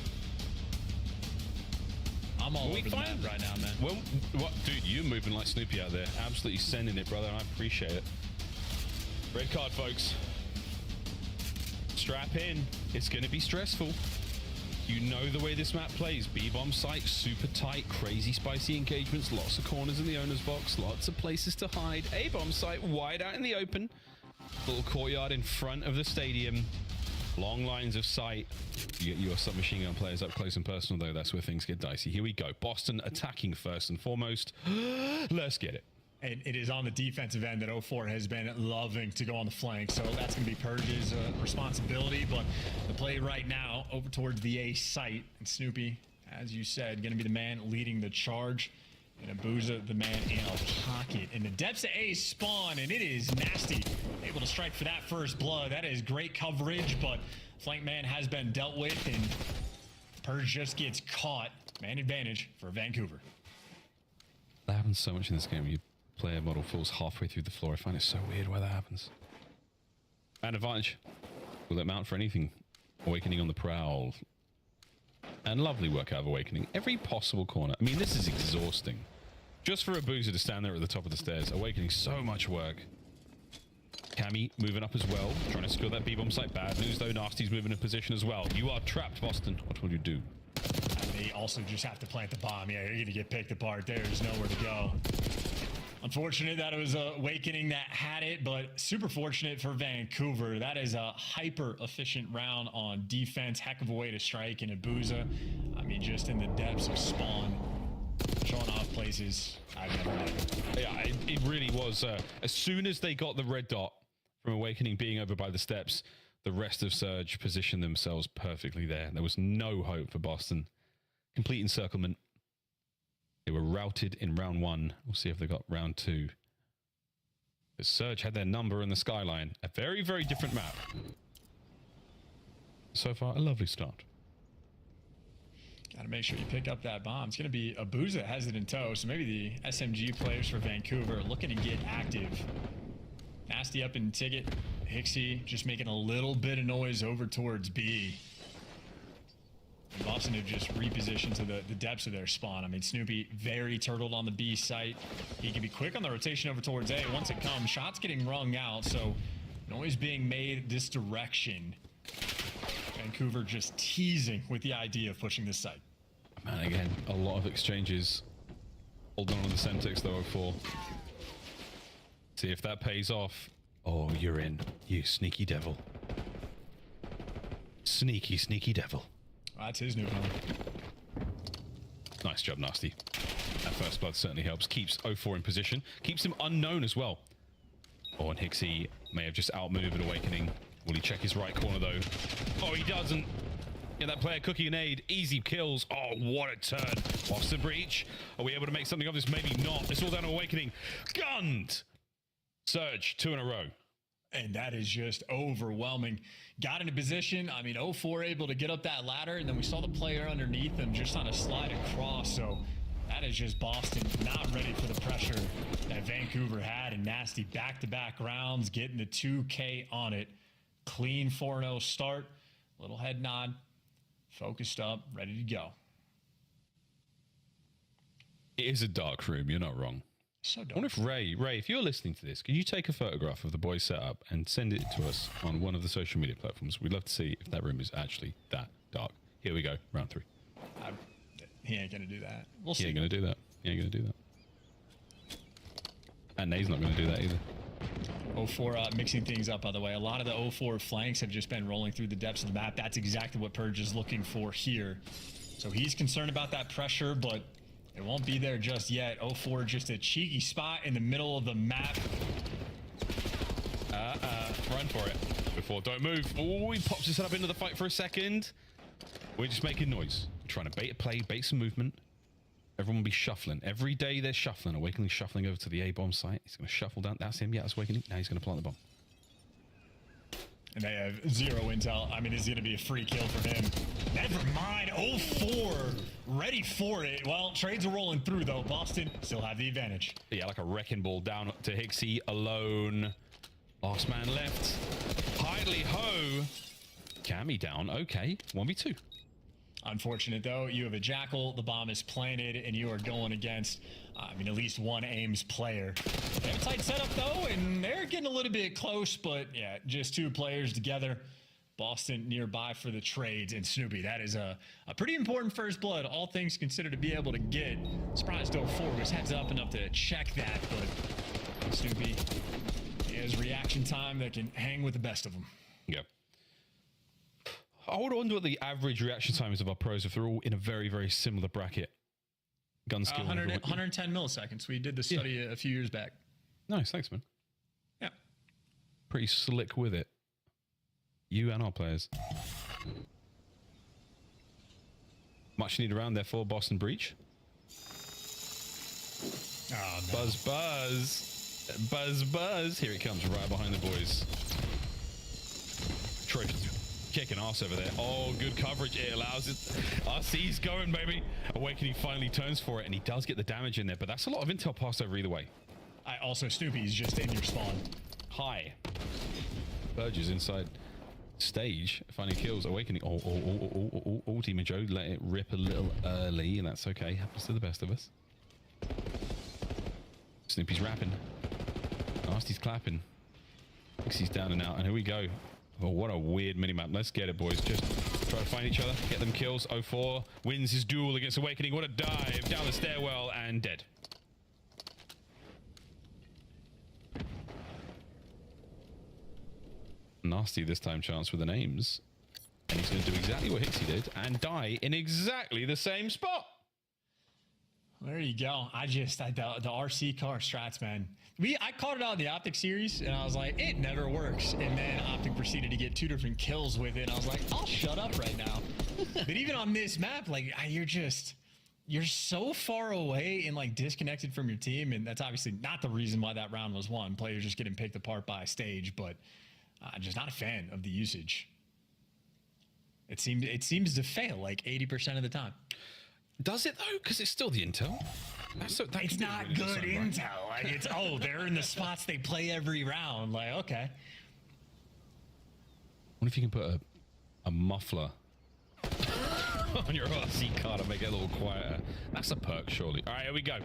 I'm all over the map right now, man. Well, what, dude, you're moving like Snoopy out there. Absolutely sending it, brother. I appreciate it. Red card, folks. Strap in. It's going to be stressful. You know the way this map plays. B-bomb site, super tight, crazy spicy engagements, lots of corners in the owner's box, lots of places to hide. A-bomb site, wide out in the open. Little courtyard in front of the stadium. Long lines of sight. You get your submachine gun players up close and personal, though. That's where things get dicey. Here we go. Boston attacking first and foremost. Let's get it. And it is on the defensive end that 04 has been loving to go on the flank. So that's going to be Purge's responsibility. But the play right now over towards the A site. And Snoopy, as you said, going to be the man leading the charge. And Abuza, the man in a pocket. In the depths of A spawn, and it is nasty. Able to strike for that first blood. That is great coverage, but flank man has been dealt with, and Purge just gets caught. Man advantage for Vancouver. That happens so much in this game. Your player model falls halfway through the floor. I find it so weird why that happens. Man advantage. Will it mount for anything? Awakening on the prowl. And lovely work out of Awakening. Every possible corner. I mean, this is exhausting. Just for a Boozer to stand there at the top of the stairs. Awakening so much work. Cammy moving up as well. Trying to secure that B-bomb site. Bad news, though. Nasty's moving in position as well. You are trapped, Boston. What will you do? They also just have to plant the bomb. Yeah, you're going to get picked apart. There's nowhere to go. Unfortunate that it was Awakening that had it, but super fortunate for Vancouver. That is a hyper-efficient round on defense. Heck of a way to strike in Abuza. I mean, just in the depths of spawn. Showing off places I've never had. Yeah, it really was. As soon as they got the red dot from Awakening being over by the steps, the rest of Surge positioned themselves perfectly there. There was no hope for Boston. Complete encirclement. They were routed in round 1. We'll see if they got round 2. The Surge had their number in the skyline. A very, very different map. So far, a lovely start. Got to make sure you pick up that bomb. It's going to be Abuza that has it in tow, so maybe the SMG players for Vancouver looking to get active. Nasty up in Ticket. Hixie just making a little bit of noise over towards B. And Boston have just repositioned to the depths of their spawn. I mean, Snoopy very turtled on the B site. He can be quick on the rotation over towards A once it comes. Shots getting rung out, so noise being made this direction. Vancouver just teasing with the idea of pushing this site. Man, again, a lot of exchanges. Hold on the Semtex, though, 04. See if that pays off. Oh, you're in. You sneaky devil. Sneaky, sneaky devil. Well, that's his new home. Nice job, Nasty. That first blood certainly helps. Keeps 04 in position. Keeps him unknown as well. Oh, and Hixie may have just outmoved an Awakening. Will he check his right corner, though? Oh, he doesn't. Yeah, that player cooking an aid. Easy kills. Oh, what a turn. Boston breach. Are we able to make something of this? Maybe not. It's all down to Awakening. Gunned. Surge, 2 in a row. And that is just overwhelming. Got into position. I mean, 04 able to get up that ladder, and then we saw the player underneath him just on a slide across. So that is just Boston not ready for the pressure that Vancouver had. And Nasty back-to-back rounds, getting the 2K on it. Clean 4-0 start. Little head nod. Focused up, ready to go. It is a dark room. You're not wrong. So dark. I wonder if Ray, if you're listening to this, can you take a photograph of the boys setup and send it to us on one of the social media platforms? We'd love to see if that room is actually that dark. Here we go, round 3. He ain't gonna do that. We'll see. He ain't gonna do that. He ain't gonna do that. And Nate's not gonna do that either. 04 mixing things up, by the way. A lot of the 04 flanks have just been rolling through the depths of the map. That's exactly what Purge is looking for here. So he's concerned about that pressure, but it won't be there just yet. 04 just a cheeky spot in the middle of the map. Run for it. Before, don't move. Oh, he pops his head up into the fight for a second. We're just making noise. We're trying to bait a play, bait some movement. Everyone will be shuffling. Every day they're shuffling. Awakening shuffling over to the A-bomb site. He's going to shuffle down. That's him. Yeah, that's Awakening. Now he's going to plant the bomb. And they have 0 intel. I mean, this is going to be a free kill for him. Never mind. 04 ready for it. Well, trades are rolling through, though. Boston still have the advantage. Yeah, like a wrecking ball down to Hixie alone. Last man left. Hidely ho. Cammy down. Okay. 1v2. Unfortunate, though. You have a Jackal. The bomb is planted, and you are going against, at least one Ames player. They have a tight setup, though, and they're getting a little bit close, but, yeah, just 2 players together. Boston nearby for the trades, and Snoopy, that is a pretty important first blood, all things considered, to be able to get. Surprised 04 was heads up enough to check that, but Snoopy He has reaction time that can hang with the best of them. Yeah. I would wonder what the average reaction time is of our pros if they're all in a very, very similar bracket. Gun skill. 110 milliseconds. We did the study a few years back. Nice, thanks, man. Yeah. Pretty slick with it. You and our players. Much needed around there for Boston Breach. Oh, no. Buzz, buzz. Buzz, buzz. Here it comes right behind the boys. Troy kicking ass over there. Oh, good coverage. It allows it. RC's going, baby. Awakening finally turns for it, and he does get the damage in there, but that's a lot of intel passed over either way. Also, Snoopy's just in your spawn. Hi. Burge is inside stage, finding kills. Awakening. Oh, Demon Joe let it rip a little early, and that's okay. Happens to the best of us. Snoopy's rapping. Nasty's clapping. Pixie's down and out, and here we go. Oh, what a weird minimap. Let's get it, boys. Just try to find each other, get them kills. 04 wins his duel against Awakening. What a dive down the stairwell and dead. Nasty this time chance with the names. And he's going to do exactly what Hixie did and die in exactly the same spot. There you go. The RC car strats, man. I called it out in the Optic series, and I was like, it never works. And then Optic proceeded to get 2 different kills with it. And I was like, I'll shut up right now. But even on this map, like, you're so far away and like disconnected from your team. And that's obviously not the reason why that round was won. Players just getting picked apart by a stage, but just not a fan of the usage. It seems to fail like 80% of the time. Does it though? Because it's still the intel. It's not good intel. Like it's they're in the spots they play every round. Like okay. What if you can put a muffler on your RC car to make it a little quieter? That's a perk, surely. All right, here we go.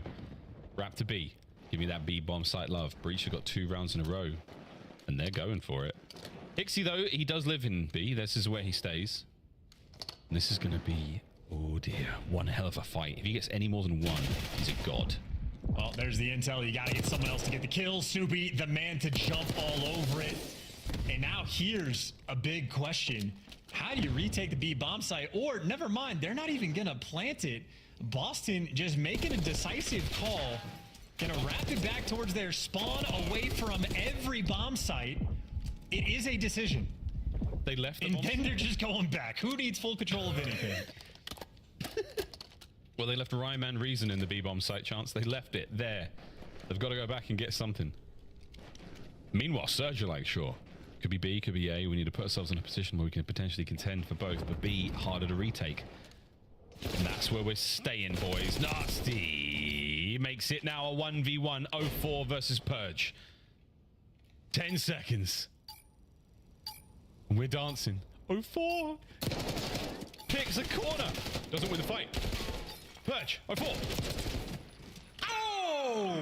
Wrap to B. Give me that B bomb site love. Breach have got 2 rounds in a row, and they're going for it. Hixie though, he does live in B. This is where he stays. And this is going to be. Oh dear, one hell of a fight. If he gets any more than 1, he's a god. Well, there's the intel. You got to get someone else to get the kill. Snoopy, the man to jump all over it. And now here's a big question. How do you retake the B bomb site? Or, never mind, they're not even going to plant it. Boston just making a decisive call. Going to wrap it back towards their spawn away from every bomb site. It is a decision. They left the and then they're just going back. Who needs full control of anything? Well, they left Rhyme and Reason in the B-bomb site chance. They left it there. They've got to go back and get something. Meanwhile, Surge are like, sure. Could be B, could be A. We need to put ourselves in a position where we can potentially contend for both, but B, harder to retake. And that's where we're staying, boys. Nasty makes it now a 1v1, 04 versus Purge. 10 seconds. And we're dancing. 04. Picks a corner. Doesn't win the fight. Purge. 04. Oh!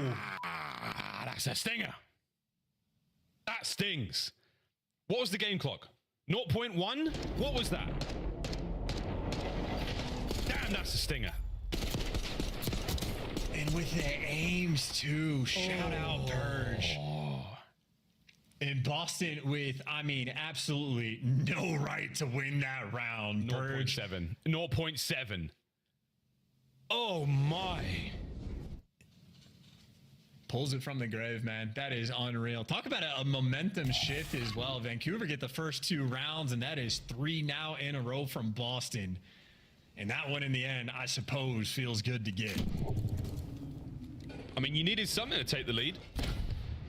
That's a stinger. That stings. What was the game clock? 0.1? What was that? Damn, that's a stinger. And with the aims too. Shout out Purge. And Boston with, I mean, absolutely no right to win that round. 0.7. 0.7. Oh my. Pulls it from the grave, man. That is unreal. Talk about a momentum shift as well. Vancouver get the first 2 rounds, and that is 3 now in a row from Boston. And that one in the end, I suppose, feels good to get. I mean, you needed something to take the lead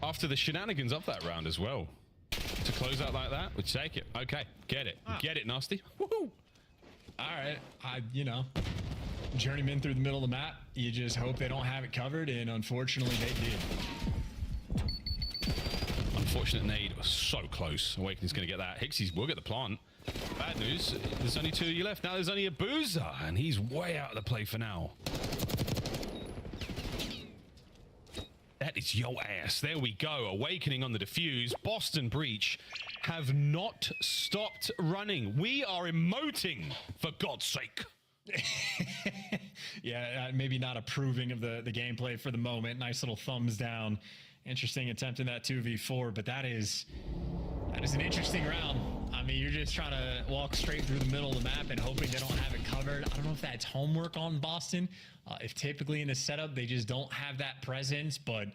after the shenanigans of that round as well. To close out like that, we'd take it. Okay, get it. Get it, Nasty. Woohoo! All right, journeyman through the middle of the map. You just hope they don't have it covered, and unfortunately they did. Unfortunate nade was so close. Awakening's going to get that. Hixie's will get the plant. Bad news, there's only 2 of you left. Now there's only a Boozer, and he's way out of the play for now. That is yo ass. There we go. Awakening on the defuse. Boston Breach have not stopped running. We are emoting, for God's sake. Yeah, maybe not approving of the gameplay for the moment. Nice little thumbs down Interesting attempt in that 2v4, but that is an interesting round. I mean, you're just trying to walk straight through the middle of the map and hoping they don't have it covered. I don't know if that's homework on Boston. If typically in the setup they just don't have that presence, but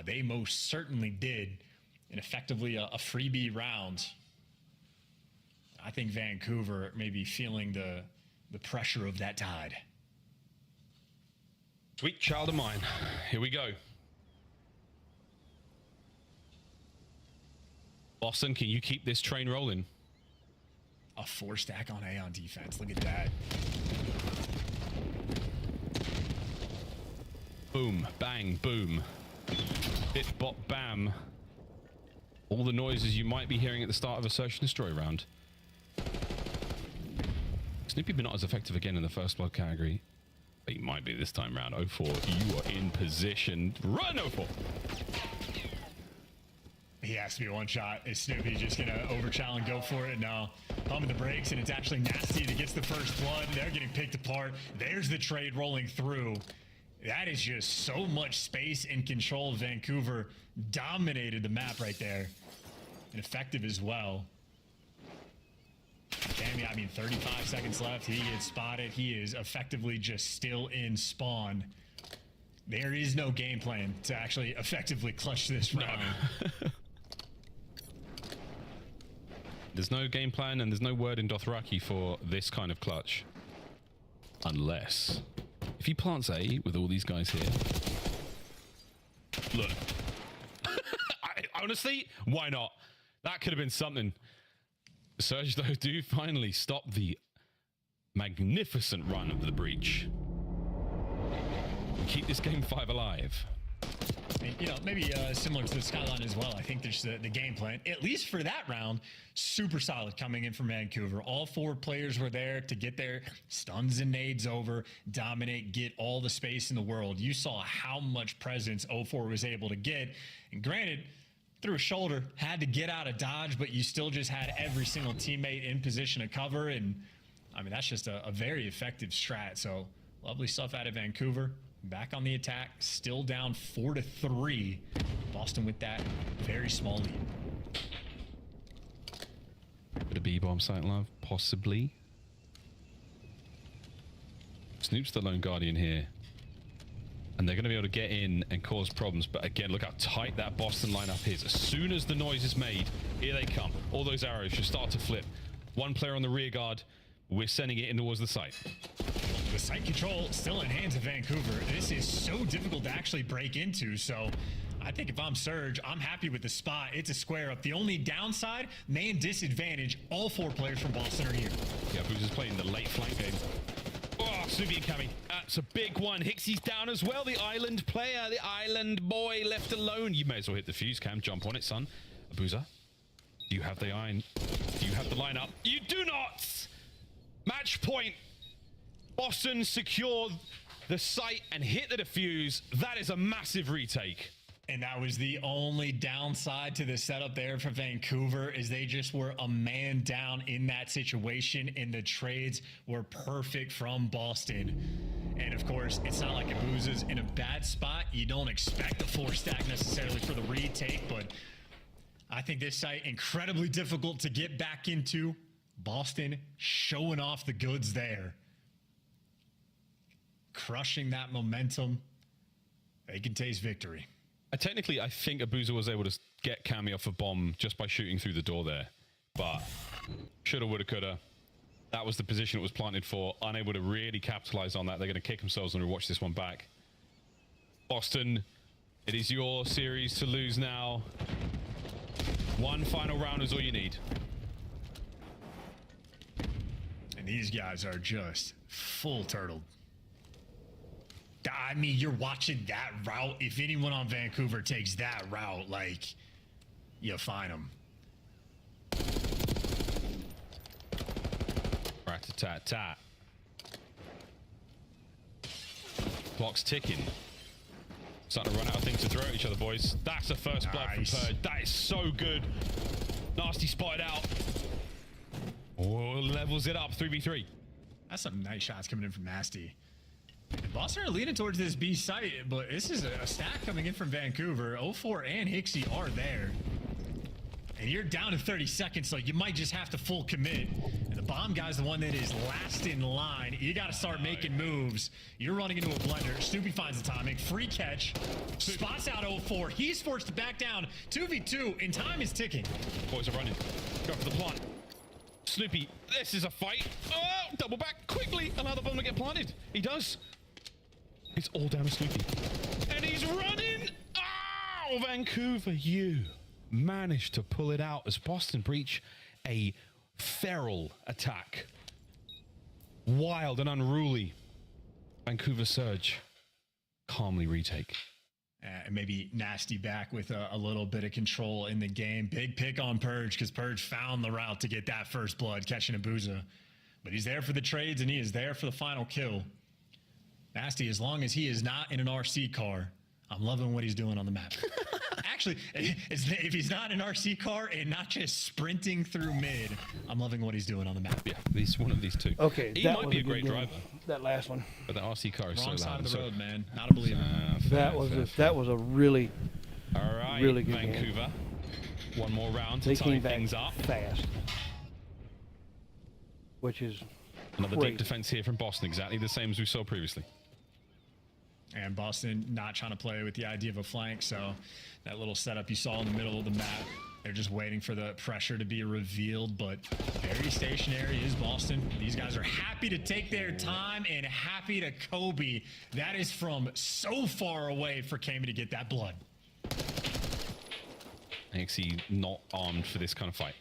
they most certainly did. And effectively a freebie round. I think Vancouver may be feeling the pressure of that tide. Sweet child of mine. Here we go. Boston, can you keep this train rolling? A 4-stack on A on defense. Look at that. Boom, bang, boom. Bit, bop, bam. All the noises you might be hearing at the start of a search and destroy round. Snoopy, but not as effective again in the first blood category. But he might be this time round. 04, you are in position. Run, 04! He has to be one shot. Is Snoopy just going to overchallenge and go for it? No. Pumping the brakes, and it's actually Nasty that gets the first blood. They're getting picked apart. There's the trade rolling through. That is just so much space and control. Vancouver dominated the map right there. And effective as well. Damn, I mean, 35 seconds left. He gets spotted. He is effectively just still in spawn. There is no game plan to actually effectively clutch this round. No. There's no game plan and there's no word in Dothraki for this kind of clutch. Unless if he plants A with all these guys here. Look. Honestly, why not? That could have been something. Surge, though, do finally stop the magnificent run of the breach. Keep this game 5 alive. And, you know, maybe similar to the Skyline as well. I think there's the game plan, at least for that round, super solid coming in from Vancouver. All 4 players were there to get their stuns and nades over, dominate, get all the space in the world. You saw how much presence 04 was able to get. And granted, through a shoulder, had to get out of dodge, but you still just had every single teammate in position to cover. And, I mean, that's just a very effective strat. So, lovely stuff out of Vancouver. Back on the attack, still down 4-3. Boston with that very small lead. Bit of B-bomb sight love, possibly. Snoop's the lone guardian here. And they're going to be able to get in and cause problems. But again, look how tight that Boston lineup is. As soon as the noise is made, here they come. All those arrows should start to flip. One player on the rear guard. We're sending it in towards the site. The site control still in hands of Vancouver. This is so difficult to actually break into. So I think if I'm Surge, I'm happy with the spot. It's a square up. The only downside, man disadvantage, all 4 players from Boston are here. Yeah, who's just playing the late flank game. Oh, Subi and Kami. That's a big one. Hixie's down as well. The island player, the island boy left alone. You may as well hit the fuse cam. Jump on it, son. Abuza, do you have the iron? Do you have the lineup? You do not! Match point. Boston secured the site and hit the defuse. That is a massive retake. And that was the only downside to the setup there for Vancouver, is they just were a man down in that situation, and the trades were perfect from Boston. And of course, it's not like Abuza's in a bad spot. You don't expect a 4-stack necessarily for the retake, but I think this site incredibly difficult to get back into. Boston showing off the goods there. Crushing that momentum. They can taste victory. Technically, I think Abuza was able to get Kami off a bomb just by shooting through the door there. But shoulda, woulda, coulda. That was the position it was planted for. Unable to really capitalize on that. They're going to kick themselves when we watch this one back. Boston, it is your series to lose now. One final round is all you need. And these guys are just full turtled. I mean, you're watching that route. If anyone on Vancouver takes that route, like, you find them. Rat-a-tat-tat. Clock's ticking. Starting to run out of things to throw at each other, boys. That's a first blood from Purge. That is so good. Nasty spotted out. Oh, levels it up. 3v3. That's some nice shots coming in from Nasty. Boston are leaning towards this B site, but this is a stack coming in from Vancouver. 04 and Hixie are there. And you're down to 30 seconds, so you might just have to full commit. And the bomb guy's the one that is last in line. You got to start making moves. You're running into a blender. Snoopy finds the timing. Free catch. Spots out 04. He's forced to back down. 2v2, and time is ticking. Boys are running. Go for the plant. Snoopy, this is a fight. Oh, double back quickly. Allow the bomb to get planted. He does. It's all down to Snoopy. And he's running. Oh, Vancouver, you managed to pull it out as Boston breach a feral attack. Wild and unruly. Vancouver surge. Calmly retake. And maybe Nasty back with a little bit of control in the game. Big pick on Purge because Purge found the route to get that first blood, catching Abuza. But he's there for the trades and he is there for the final kill. Nasty, as long as he is not in an RC car, I'm loving what he's doing on the map. Actually, if he's not in an RC car and not just sprinting through mid, I'm loving what he's doing on the map. Yeah, he's one of these two. Okay, he that might was be a good great game. driver, That last one. but the RC car is Wrong so side loud. of the So, road, man. Not a believer. That was a really, all right, really good game. Vancouver. One more round they to tie came back things up. fast. Which is Another crazy. deep defense here from Boston, exactly the same as we saw previously. And Boston not trying to play with the idea of a flank, so that little setup you saw in the middle of the map, they're just waiting for the pressure to be revealed, but very stationary is Boston. These guys are happy to take their time and happy to Kobe. That is from so far away for Kami to get that blood. Actually not armed for this kind of fight.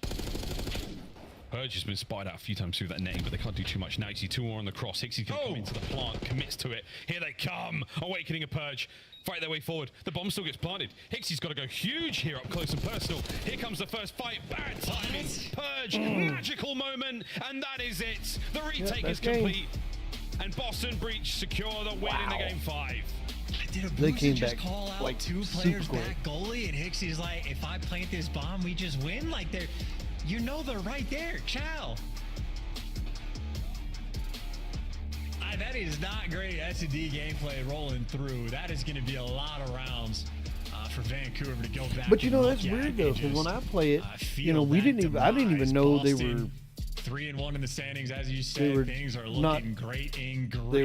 Purge has been spied out a few times through that netting, but they can't do too much now. You see 2 more on the cross. Hixie's going to come into the plant, commits to it. Here they come. Awakening a Purge. Fight their way forward. The bomb still gets planted. Hixie's got to go huge here up close and personal. Here comes the first fight. Bad timing. Purge. Magical moment. And that is it. The retake is complete. And Boston Breach secure the win in the game 5. Did They Abuza came just back, call out like, 2 super players quick. back goalie? And Hixie's like, if I plant this bomb, we just win? Like, they're, you know they're right there. Chow. That is not great S&D gameplay rolling through. That is going to be a lot of rounds for Vancouver to go back. But you know, and that's look at weird though, and because when just, I play it, you know, feel we that didn't even, I didn't even demise. know they were, Boston, 3-1 in the standings, as you They said. were Things are not- looking great in green. they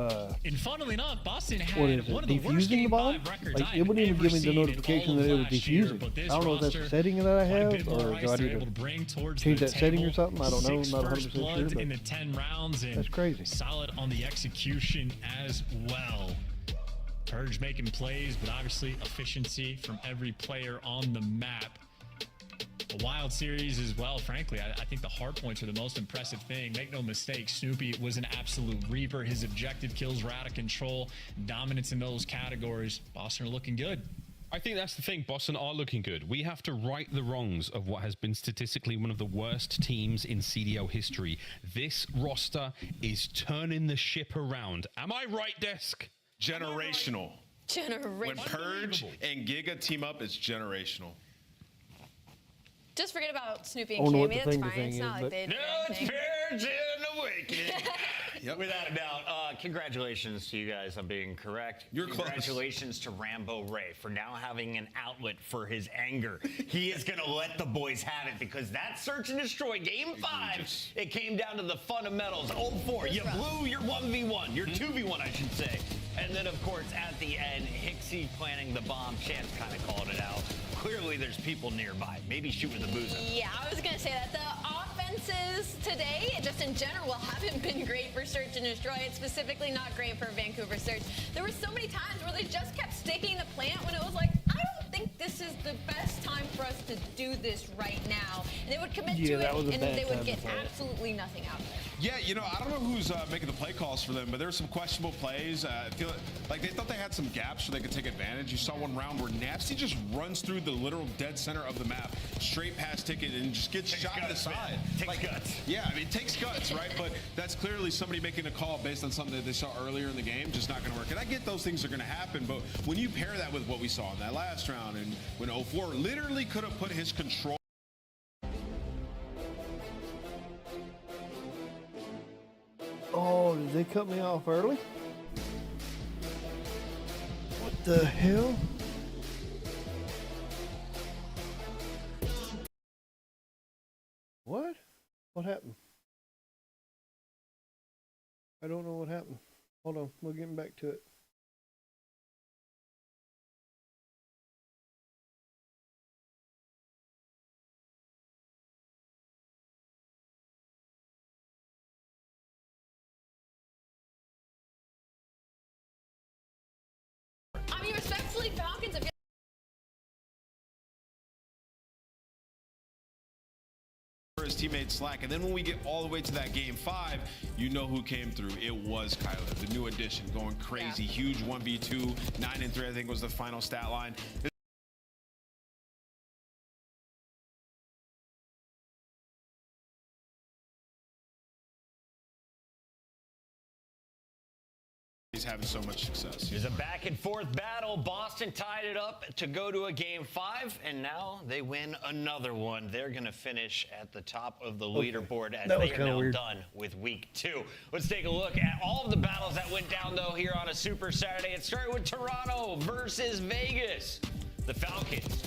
were, And funnily enough, Boston had what is it, one of the worst defusing the game bomb? 5 records Like, I it wouldn't even have give me ever the seen in notification all that of it was last year, defusing. but this I don't know if that's roster a setting that I quite a have, bit more or do ice I they're need able to to bring towards change the that setting or table. something? I don't know, 6 not first 100% sure, bloods but in the 10 rounds, and that's crazy. solid on the execution as well. Purge making plays, but obviously efficiency from every player on the map. A wild series as well, frankly. I think the hard points are the most impressive thing. Make no mistake, Snoopy was an absolute reaper. His objective kills were out of control. Dominance in those categories. Boston are looking good. I think that's the thing. Boston are looking good. We have to right the wrongs of what has been statistically one of the worst teams in CDL history. This roster is turning the ship around. Am I right, Desk? Generational. When Generation. Purge and Giga team up, it's generational. Just forget about Snoopy I and don't know what Kami. the That's thing- the fine. thing It's is, not like but- they did No, it's anything. Purge and Awakening. Yep. Without a doubt. Congratulations to you guys on being correct. You're close. Congratulations to Rambo Ray for now having an outlet for his anger. He is going to let the boys have it because that search and destroy game 5, it came down to the fundamentals. 0-4, you blew your 1v1, your 2v1, I should say. And then, of course, at the end, Hixie planting the bomb. Chance kind of called it out. Clearly, there's people nearby. Maybe shooting the booze. Yeah, I was going to say that. The offenses today, just in general, haven't been great for Search and Destroy. It's specifically not great for Vancouver Search. There were so many times where they just kept staking the plant when it was like, I don't think this is the best time for us to do this right now. And they would commit Yeah, to that it, was a and bad they time would to get play it. absolutely nothing out of it. Yeah, you know, I don't know who's making the play calls for them, but there were some questionable plays. I feel like they thought they had some gaps so they could take advantage. You saw one round where Nasty just runs through the literal dead center of the map, straight past Ticket, and just gets shot to the guts, man. side. Takes guts. Yeah, I mean, it takes guts, right? But that's clearly somebody making a call based on something that they saw earlier in the game, just not going to work. And I get those things are going to happen, but when you pair that with what we saw in that last round, and when 04 literally could have put his control. Oh, did they cut me off early? The hell? What? What happened? I don't know what happened. Hold on, we're getting back to it. I mean, respectfully, Falcons, if his teammate Slack, and then when we get all the way to that game 5, you know who came through. It was Kyler, the new addition, going crazy. Yeah. Huge 1v2, 9-3 I think was the final stat line. He's having so much success. There's a back and forth battle. Boston tied it up to go to a game 5, and now they win another one. They're going to finish at the top of the leaderboard as they are now done with week 2. Let's take a look at all of the battles that went down, though, here on a Super Saturday. It started with Toronto versus Vegas. The Falcons,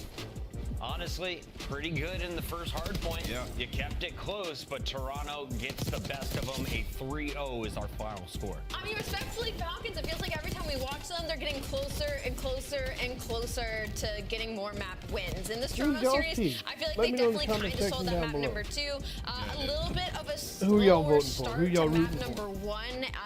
honestly, pretty good in the first hard point. Yeah. You kept it close, but Toronto gets the best of them. A 3-0 is our final score. I mean, respectfully, Falcons, it feels like every time we watch them, they're getting closer and closer and closer to getting more map wins. In this Toronto series, I feel like they definitely kind of sold that map number 2. A little bit of a slower start to map number 1.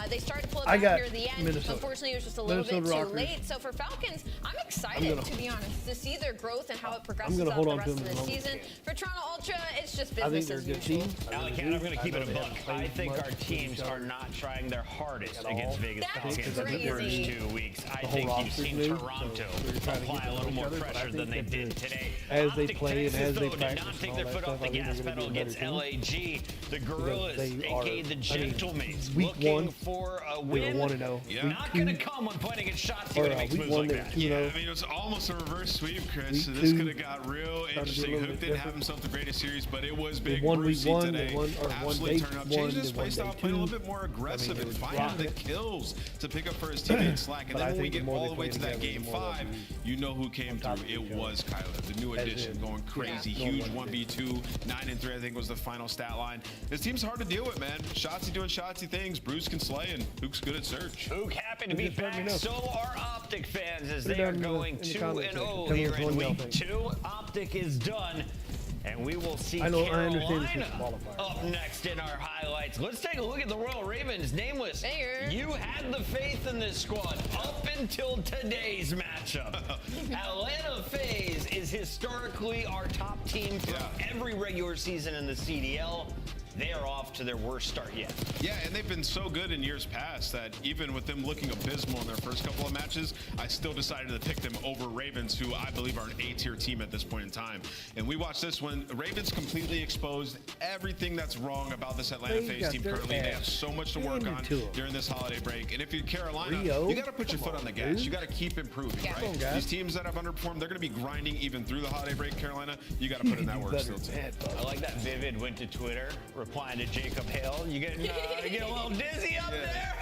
They started to pull it back near the end. Unfortunately, it was just a little bit too late. So for Falcons, I'm excited, to be honest, to see their growth and how it progresses throughout the rest of the season. For Toronto Ultra, it's just business as usual. Alec, I'm going to keep it a buck. I think our teams are not trying their hardest against Vegas Falcons in the first 2 weeks. I think you've seen Toronto apply a little more pressure than they did today. As they play and as they did practice, not take their foot off the gas pedal against LAG. The Gorillas, aka the Gentlemates, looking for a win. Not going to come when playing against Shotzi when he makes moves like that. Yeah, I mean, it was almost a reverse sweep, Chris. So this could have got real interesting. Hook didn't have himself the greatest series, but it was big. Brucey today absolutely turned up, changed his playstyle, played a little bit more aggressive, and finding the kills to pick up for his teammate Slack. And then when we get all the way to that game 5, you know who came through. It was Kyler, the new addition, going crazy. Huge 1v2, 9-3 I think was the final stat line. This team's hard to deal with, man. Shotzi doing Shotzi things. Bruce can slay, and Hook's good at search. Hook happy to be back. So are Optic fans, as they are going 2-0 here in week 2. Optic is done. And we will see Carolina up next in our highlights. Let's take a look at the Royal Ravens. Nameless, you had the faith in this squad up until today's matchup. Atlanta FaZe is historically our top team for every regular season in the CDL. They are off to their worst start yet. Yeah, and they've been so good in years past that even with them looking abysmal in their first couple of matches, I still decided to pick them over Ravens, who I believe are an A-tier team at this point in time. And we watched this when Ravens completely exposed everything that's wrong about this Atlanta FaZe team currently. They have so much to work on during this holiday break. And if you're Carolina, you got to put your foot on the gas. You got to keep improving, right? These teams that have underperformed, they're going to be grinding even through the holiday break, Carolina. You got to put in that work still, too. I like that Vivid went to Twitter, replying to Jacob Hale. You getting a little dizzy up there?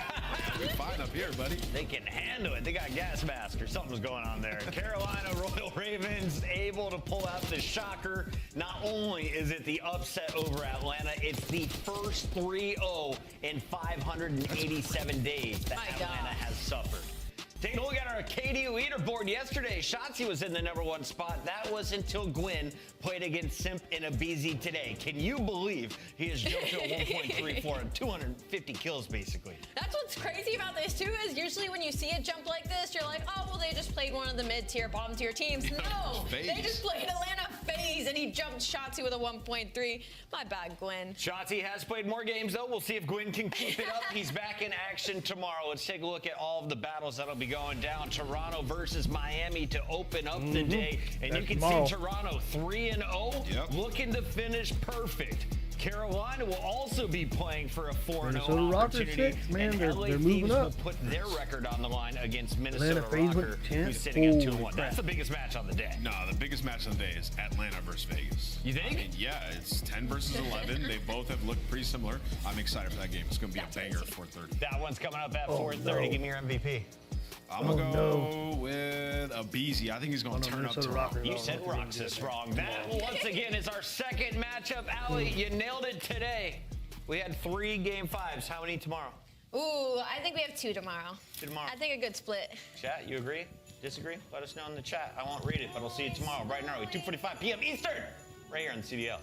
You're fine up here, buddy. They can handle it. They got gas mask or something's going on there. Carolina Royal Ravens able to pull out the shocker. Not only is it the upset over Atlanta, it's the first 3-0 in 587 days that Atlanta has suffered. Take a look at our KD leaderboard yesterday. Shotzi was in the #1 spot. That was until Gwen played against Simp and Abizi today. Can you believe he has jumped to a 1.34 and 250 kills, basically? That's what's crazy about this, too, is usually when you see a jump like this, you're like, oh, well, they just played one of the mid-tier, bottom-tier teams. No, they just played Atlanta FaZe, and he jumped Shotzi with a 1.3. My bad, Gwen. Shotzi has played more games, though. We'll see if Gwen can keep it up. He's back in action tomorrow. Let's take a look at all of the battles that'll be going down. Toronto versus Miami to open up the day. And you can see Toronto 3-0, looking to finish perfect. Carolina will also be playing for a 4-0 opportunity. Man, and LA they're moving up. will put their record on the line against Minnesota Rocker, who's sitting at 2-1. That's the biggest match on the day. No, the biggest match on the day is Atlanta versus Vegas. You think? I mean, yeah, it's 10 versus 11. They both have looked pretty similar. I'm excinger for that game. It's going to be a banger at 4:30. That one's coming up at 4:30. Give me your MVP. I'm gonna Oh, go with a Beezy. I think he's gonna turn up Minnesota tomorrow. Rockers. You said Roxas wrong. That, once again, is our second matchup. Allie, you nailed it today. We had 3 game 5s. How many tomorrow? Ooh, I think we have 2 tomorrow. 2 tomorrow. I think a good split. Chat, you agree? Disagree? Let us know in the chat. I won't read it, but I'll see you tomorrow, bright and early, 2:45 p.m. Eastern, right here on the CDL.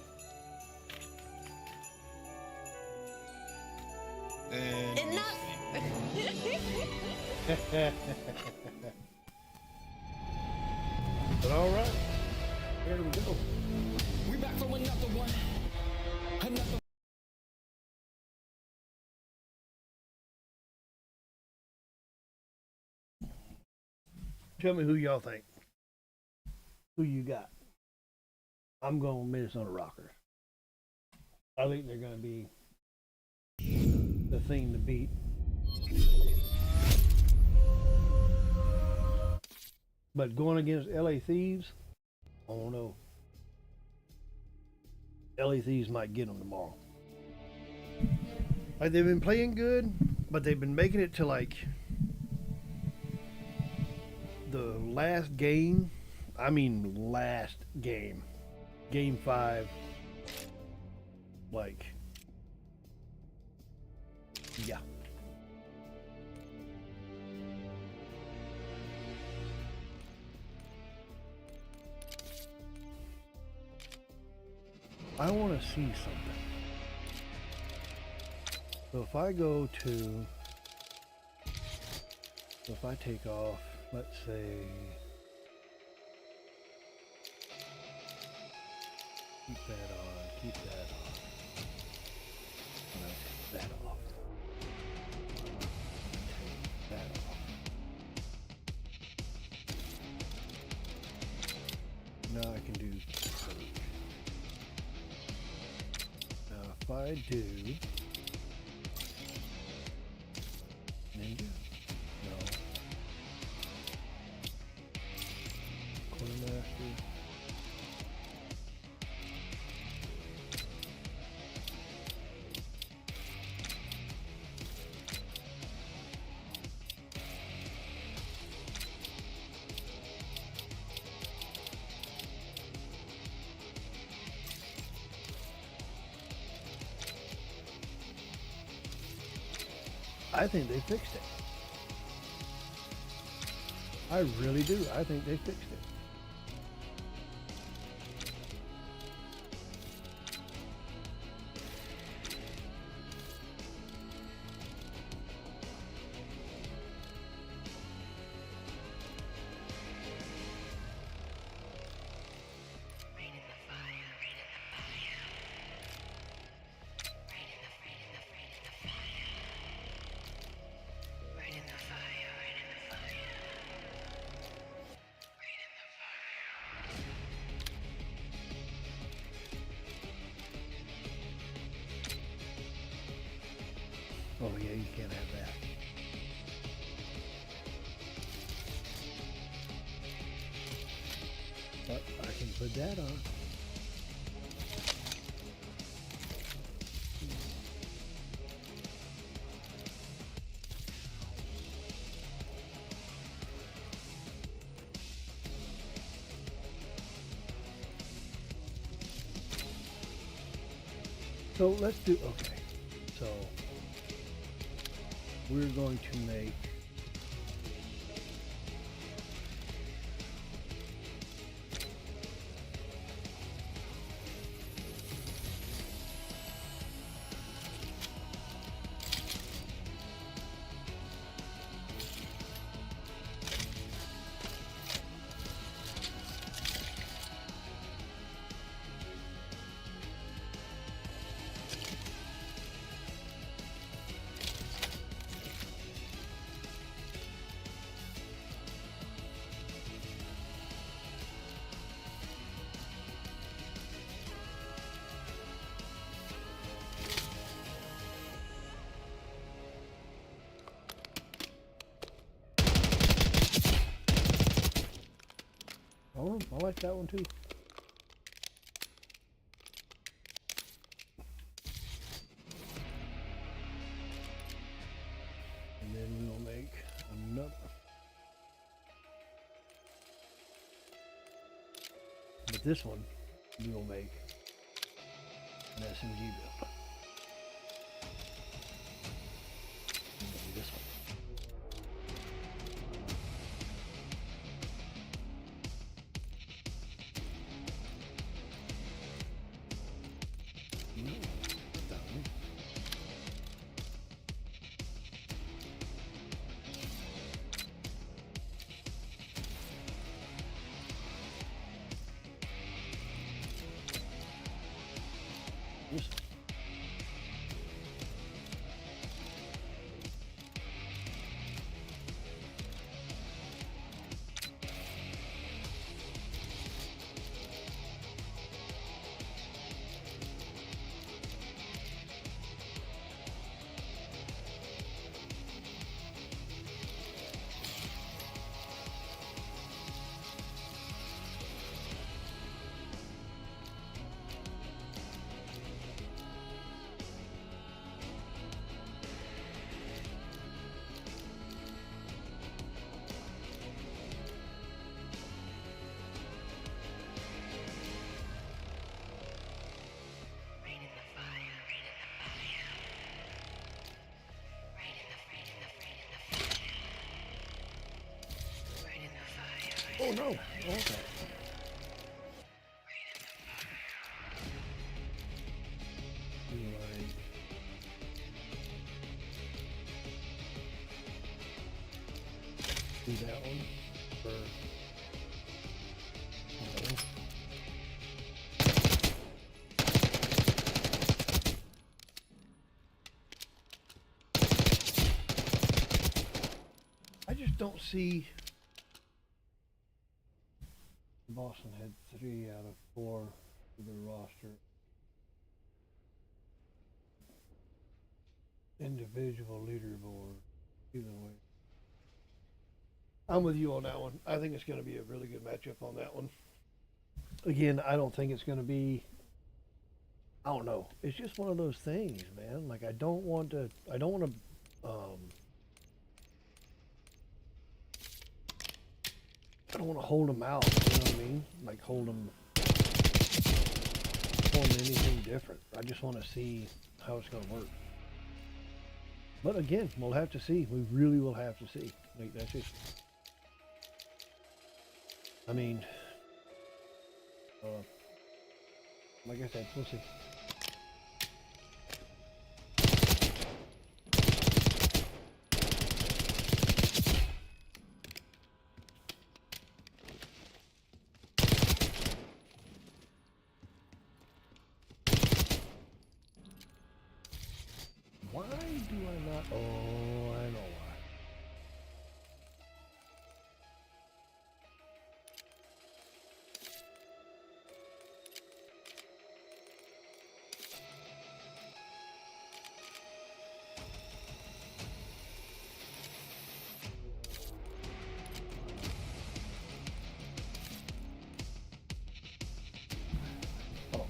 And Enough. But all right, here we go. We back from another one. Another. Tell me who y'all think. Who you got? I'm going Minnesota Rockers. I think they're going to be the thing to beat. But going against LA Thieves, I don't know. LA Thieves might get them tomorrow. Like, they've been playing good, but they've been making it to like the last game. I mean, last game. Game 5. Like, yeah. I want to see something. So if I go to, if I take off, let's say, keep that on, keep that on. And I'll take that off. Take that off. Now I can do search. Now if I do Ninja, no. Quartermaster. I think they fixed it. I really do. I think they fixed it. Oh yeah, you can't have that. But I can put that on. So let's do, okay. So we're going to make oh, I like that one too. And then we'll make another. this one we will make an SMG build. Maybe this one. No, that one. This one. Oh no! Okay. Right. Do that one for. Okay. I just don't see. Boston had 3 out of 4 for their roster. Individual leaderboard, either way. I'm with you on that one. I think it's going to be a really good matchup on that one. Again, I don't think it's going to be. I don't know. It's just one of those things, man. Like I don't want to. I don't want to. I don't want to hold them out, you know what I mean? Like hold them on anything different. I just want to see how it's going to work. But again, we'll have to see. We really will have to see. Like that's just, I mean, like I said, we'll see. Why do I not? Oh, I know why. Oh.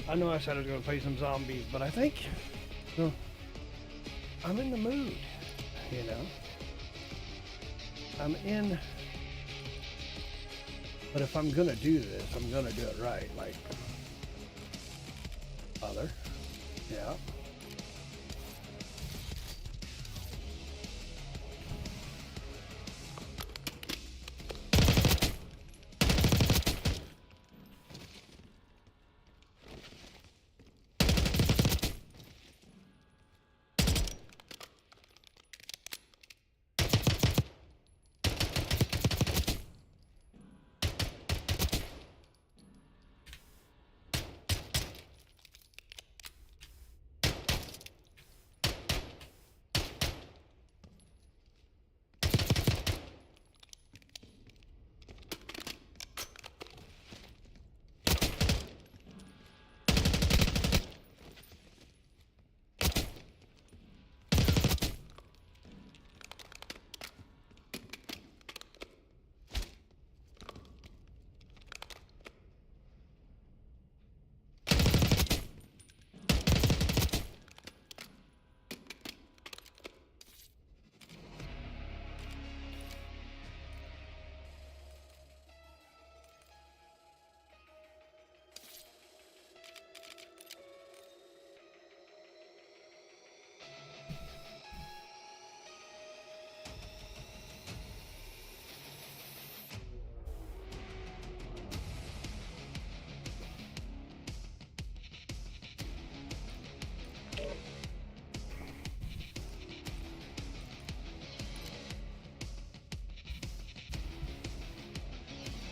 I know I said I was going to play some zombies, but I think you know, I'm in the mood, you know. I'm in. But if I'm gonna do this, I'm gonna do it right. Like, other, yeah.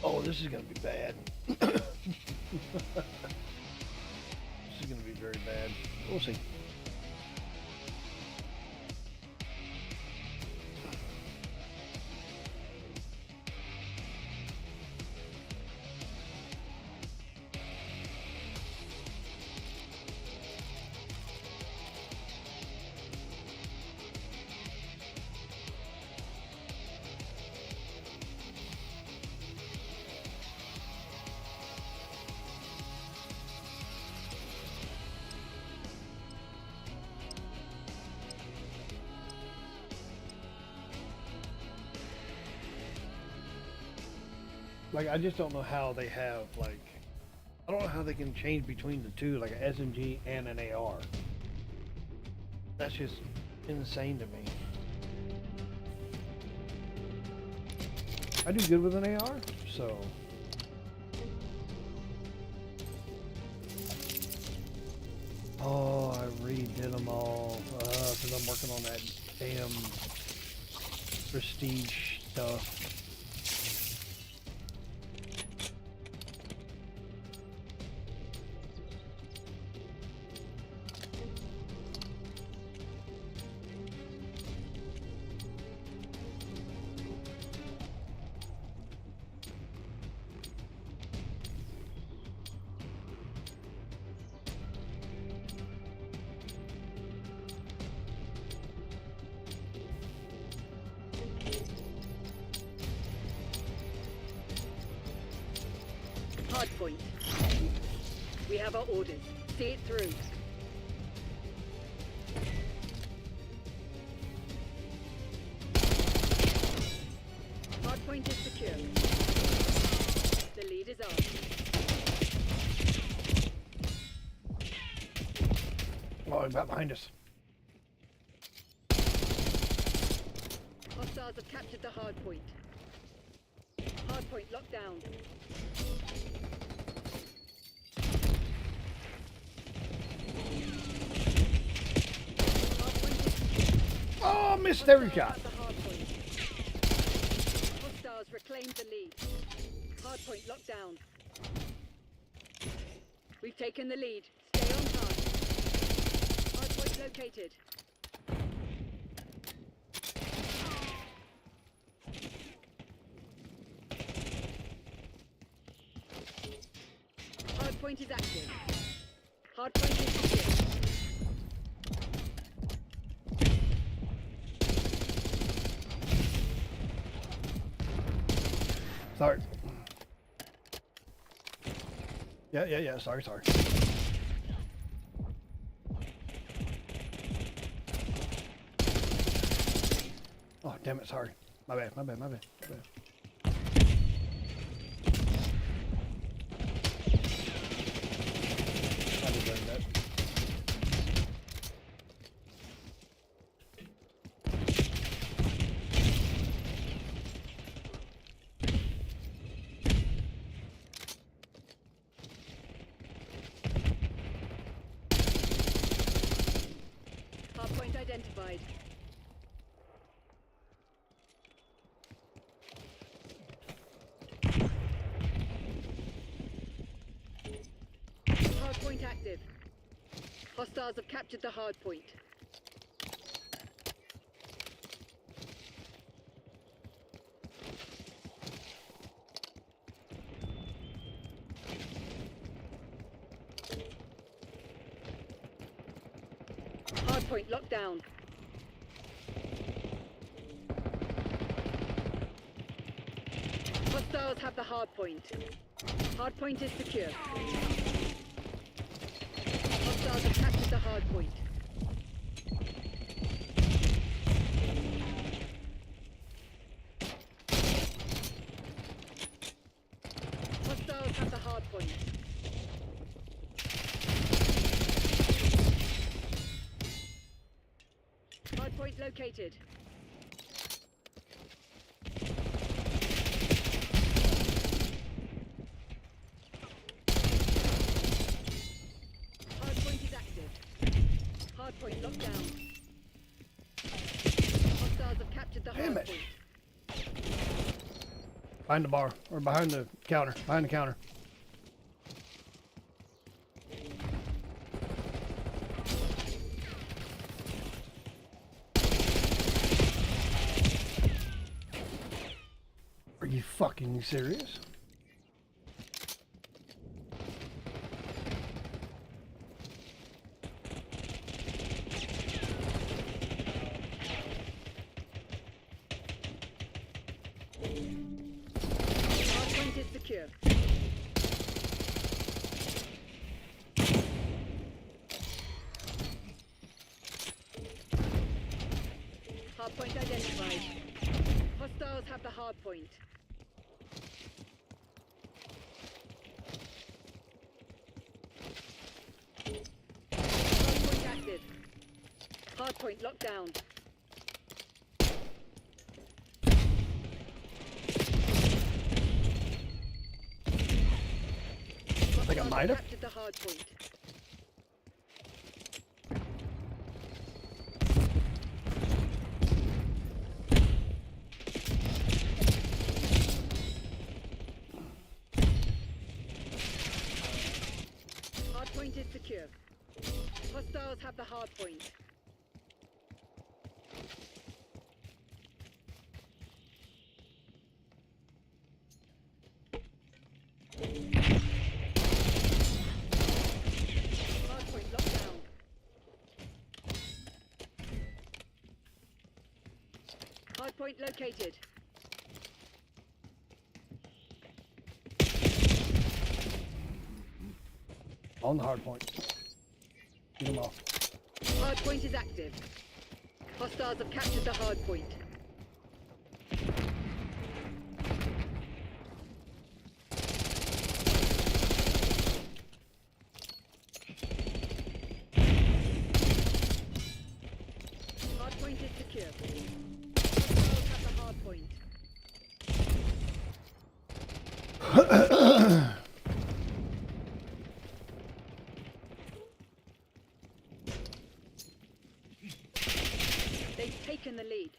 Oh, this is gonna be bad. This is gonna be very bad. We'll see. Like, I just don't know how they have, like, I don't know how they can change between the two, like an SMG and an AR. That's just insane to me. I do good with an AR, so. Oh, I redid them all, because I'm working on that damn prestige stuff. Hardpoint. We have our orders. See it through. Hardpoint is secure. The lead is ours. Oh, he's about behind us. Hostiles have captured the hardpoint. Hardpoint locked down. Oh, missed every shot. Hostiles reclaimed the lead. Hardpoint locked down. We've taken the lead. Stay on task. Hardpoint located. Hardpoint is active. Hardpoint is secure. Sorry. Yeah. Sorry. Oh, damn it. Sorry. My bad, my bad, my bad, my bad. I deserve that. Hardpoint identified. Hardpoint active. Hostiles have captured the hardpoint. Hardpoint locked down. Hostiles have the hardpoint. Hardpoint is secure. Hostiles have captured the hardpoint. Hostiles have the hardpoint. Hardpoint located. Hardpoint is active. Hardpoint locked down. Hostiles have captured the Damn it. hardpoint. Behind the bar, or behind the counter, behind the counter. Are you fucking serious? Hardpoint is secure. Hardpoint identified. Hostiles have the hardpoint. Hardpoint active. Hardpoint locked down. Like I might have. Captured the hardpoint. Hardpoint is secure. Hostiles have the hardpoint. Hardpoint locked down. Hardpoint located. On the hard point. Get them off. Hardpoint is active. Hostiles have captured the hardpoint. Hardpoint is secure. Hostiles have the hardpoint. They've taken the lead.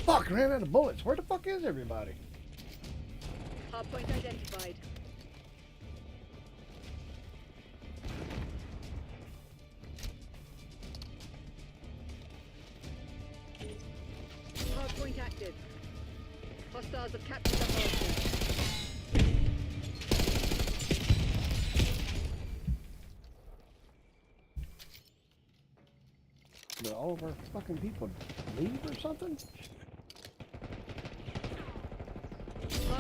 Fuck, ran out of bullets. Where the fuck is everybody? Hardpoint identified. Hardpoint active. Hostiles have captured the hardpoint. Did all of our fucking people leave or something?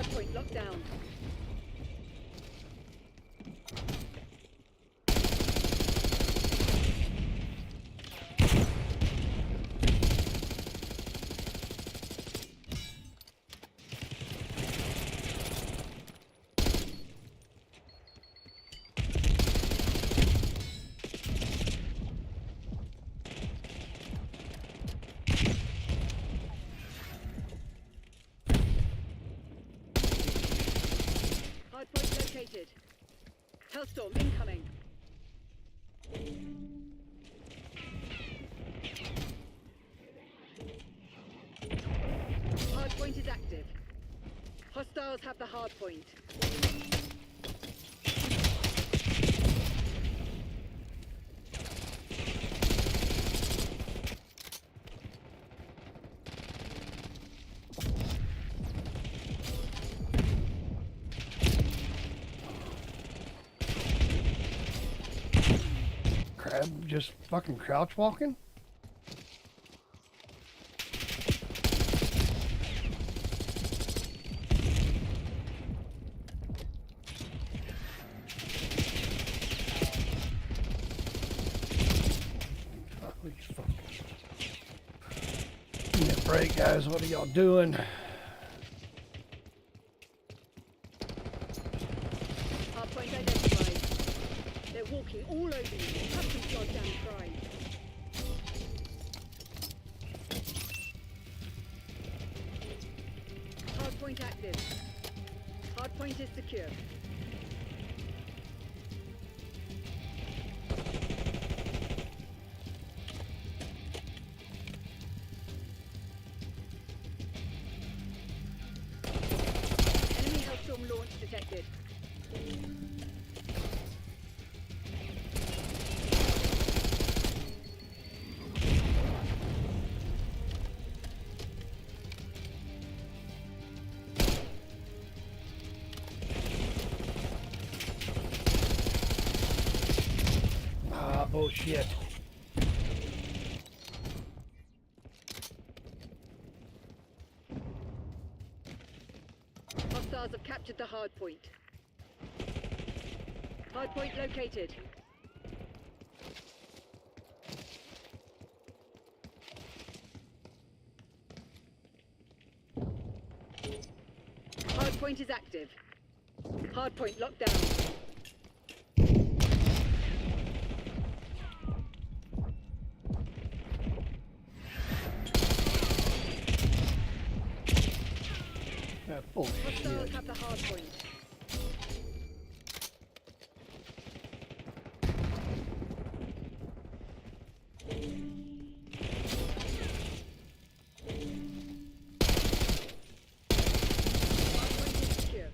Hardpoint locked down. Hardpoint located. Hellstorm incoming. Hardpoint is active. Hostiles have the hardpoint. Crab just fucking crouch walking? Holy fuck. Give me a break, guys. What are y'all doing? Hardpoint identified. They're walking all over you. Have some goddamn pride. Hardpoint active. Hardpoint is secure. Enemy Hellstorm launch detected. Oh shit. Hostiles have captured the hardpoint. Hardpoint located. Hardpoint is active. Hardpoint locked down. Oh Hostiles shit. have the hardpoint. Hardpoint is secure.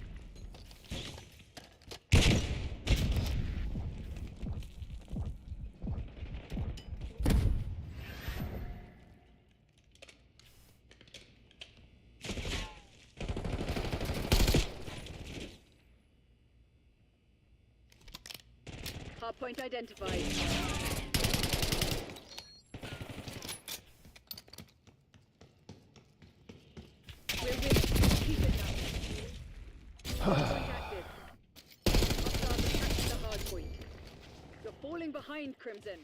Hardpoint identified. We're winning. Keep it up. Hardpoint active. Hostiles have captured the hardpoint. You're falling behind, Crimson.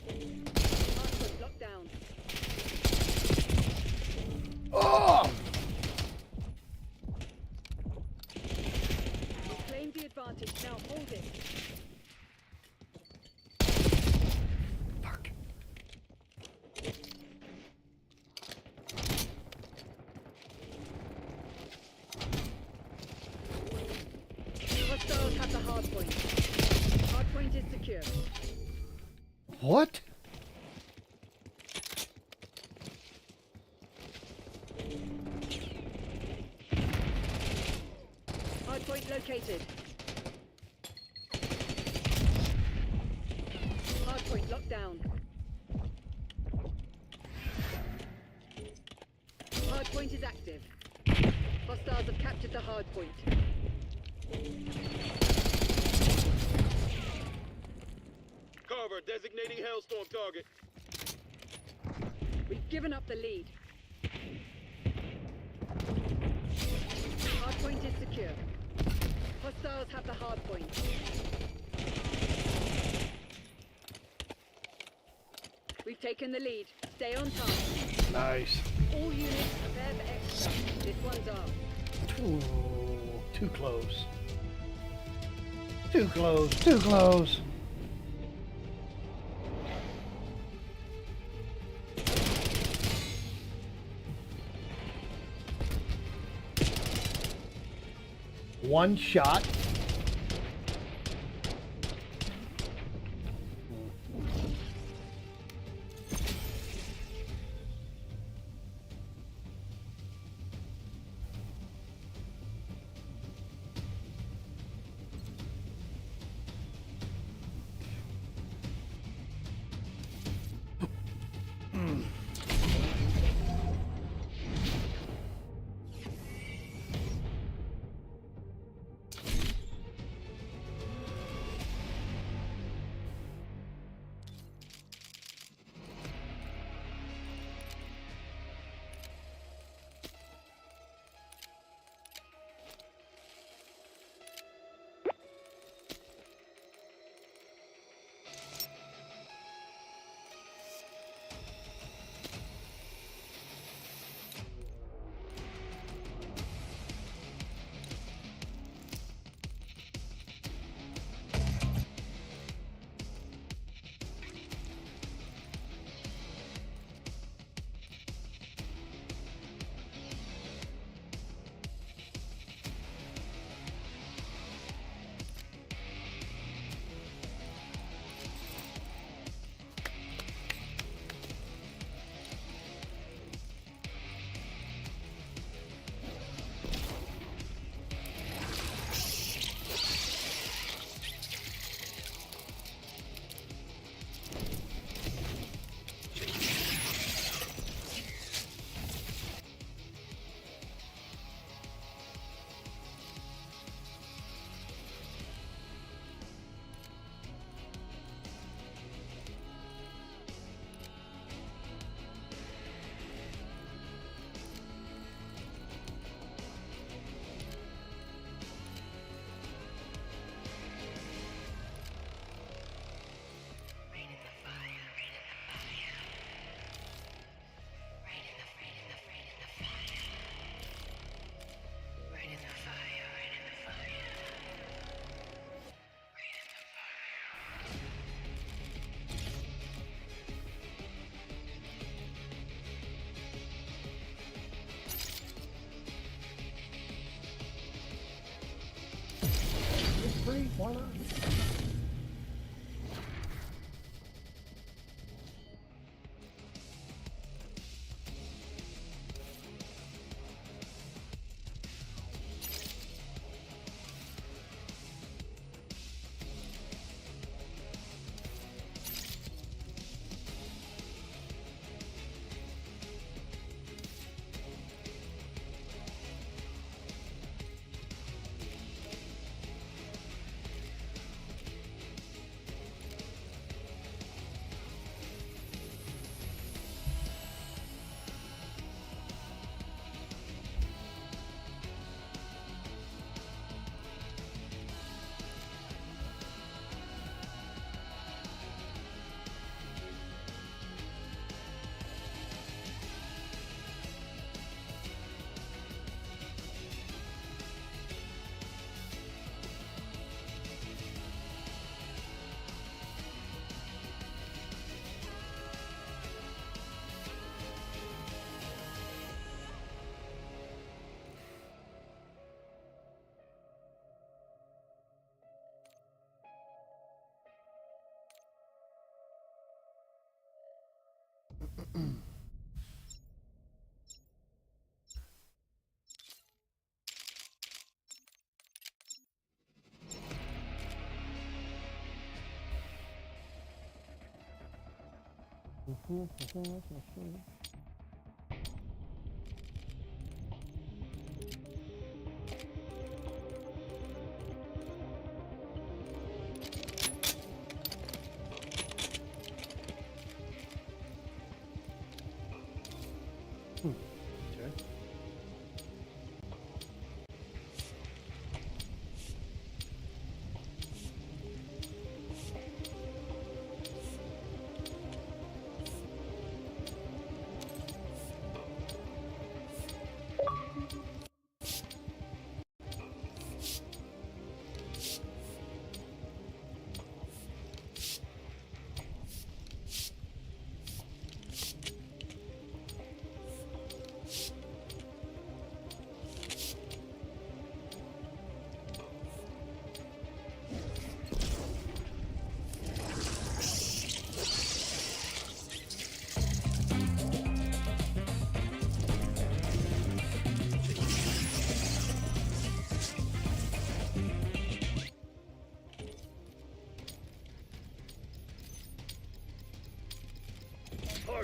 Hardpoint locked down. Oh! Claim the advantage. Now hold it. Fuck. Hostiles have the hardpoint. Hardpoint is secure. What? Hardpoint located. Hardpoint locked down. Hardpoint is active. Hostiles have captured the hardpoint. Carver designating Hellstorm target. We've given up the lead. Hardpoint is secure. Hostiles have the hardpoint. We've taken the lead. Stay on target. Nice. All units prepare for extra. This one's ours. Ooh, too close. Too close. Too close. One shot. Free, why not?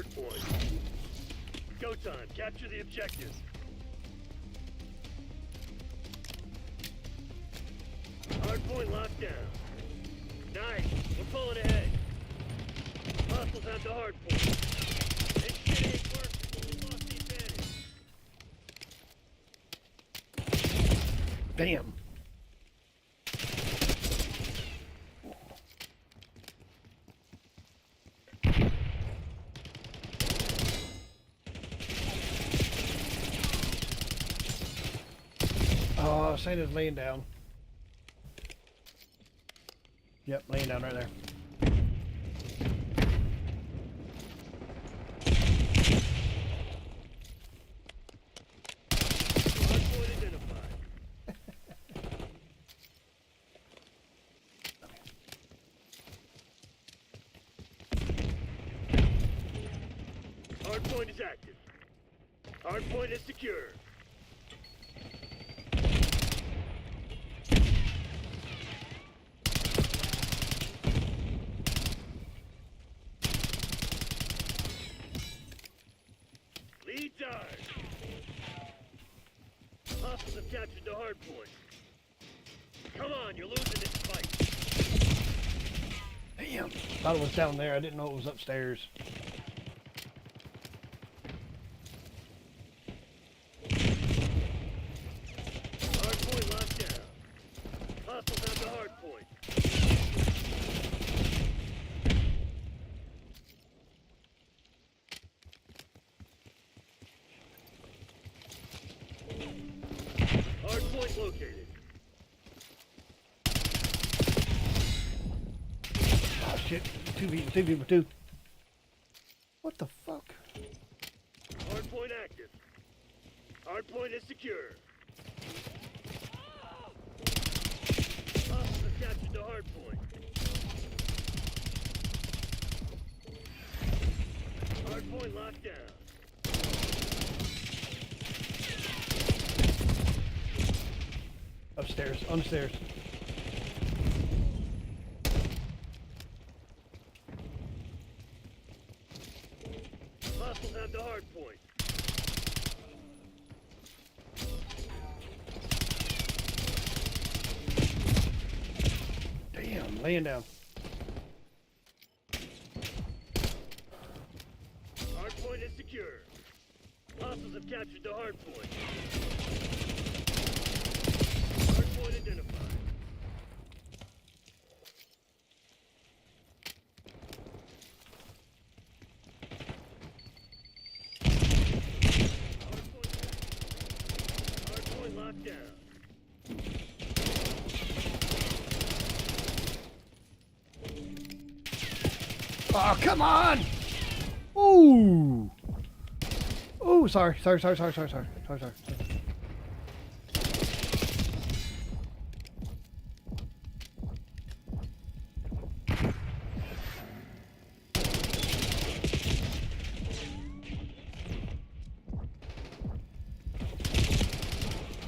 hard point. Go time. Capture the objective. Hard point locked down. Nice. We're pulling ahead. Hostiles have the hard point. This shit ain't working. We lost the advantage. Damn. Oh, Santa's laying down. Yep, laying down right there. Hardpoint identified. Hardpoint is active. Hardpoint is secure. Lead dive. Hostiles have captured the hard point. Come on, you're losing this fight. Damn. Thought it was down there. I didn't know it was upstairs. Hard point locked down. Hostiles have the hard point. Hard point located. Oh shit. 2v2. What the fuck? Hard point active. Hard point is secure. Hostiles have captured the hard point. Hard point locked down. Upstairs. On the stairs. Hostiles have the hard point. Damn, laying down. Hard point is secure. Hostiles have captured the hard point. Hard point identified. Hard point locked down. Oh, come on! Ooh! Ooh, sorry.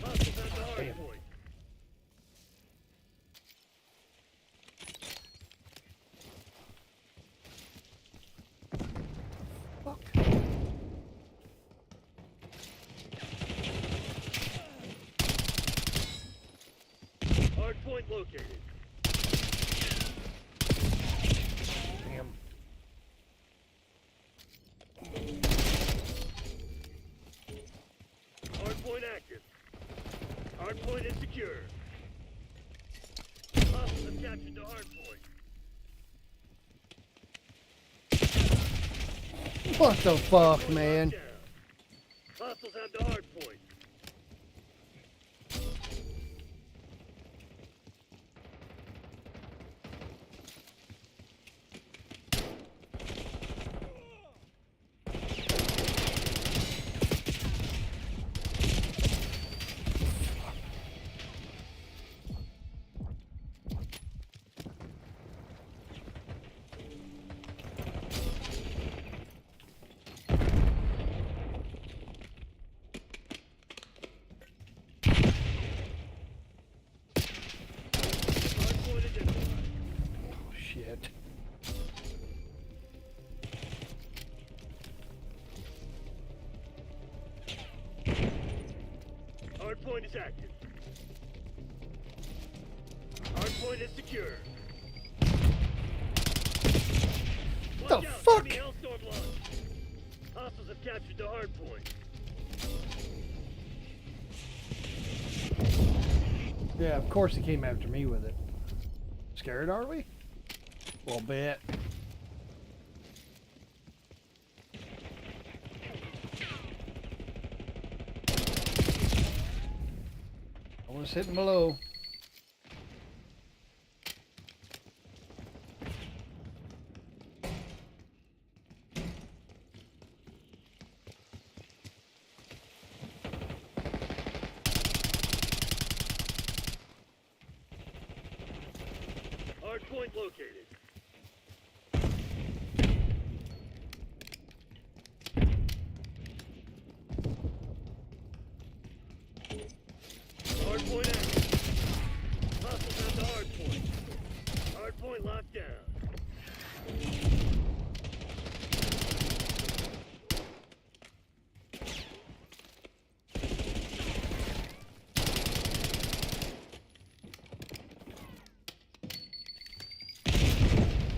Hostiles have the hard Damn. point. Fuck. Hard point located. Damn. Hard point active. Hard point is secure. Hostiles have captured the hard point. What the fuck, Point man? locked down. Hostiles have the hard point. is active. Hardpoint is secure. Watch The out, fuck? enemy Hellstorm launch. Hostiles have captured the hardpoint. Yeah, of course he came after me with it. Scared, are we? A little bit. I was hitting below. Hardpoint located. Hardpoint active. Hostiles at the hardpoint. Hardpoint locked down.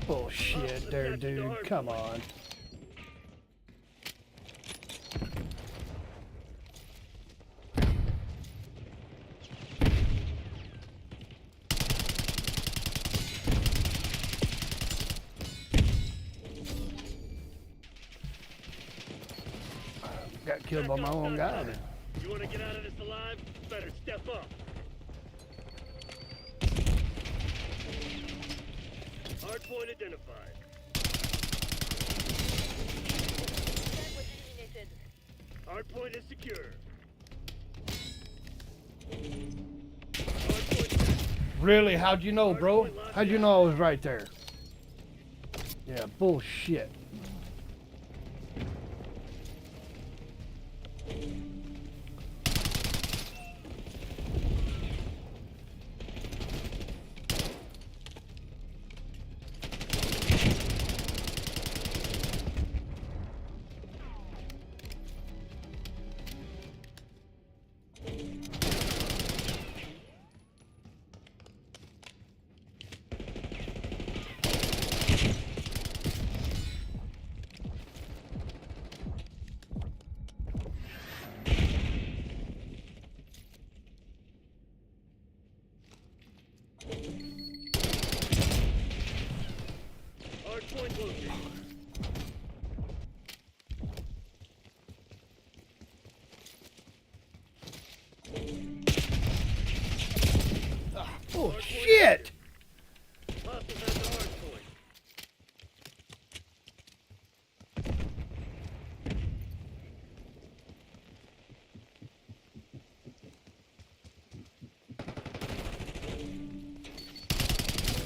Bullshit there, dude. Come on. Got killed by my own guy. You want to get out of this alive? Better step up. Hardpoint identified. Hardpoint is secure. Hardpoint set. Really? How'd you know, bro? How'd you know I was right there? Yeah, bullshit. Hardpoint located. Oh, shit! Hostiles at the hardpoint.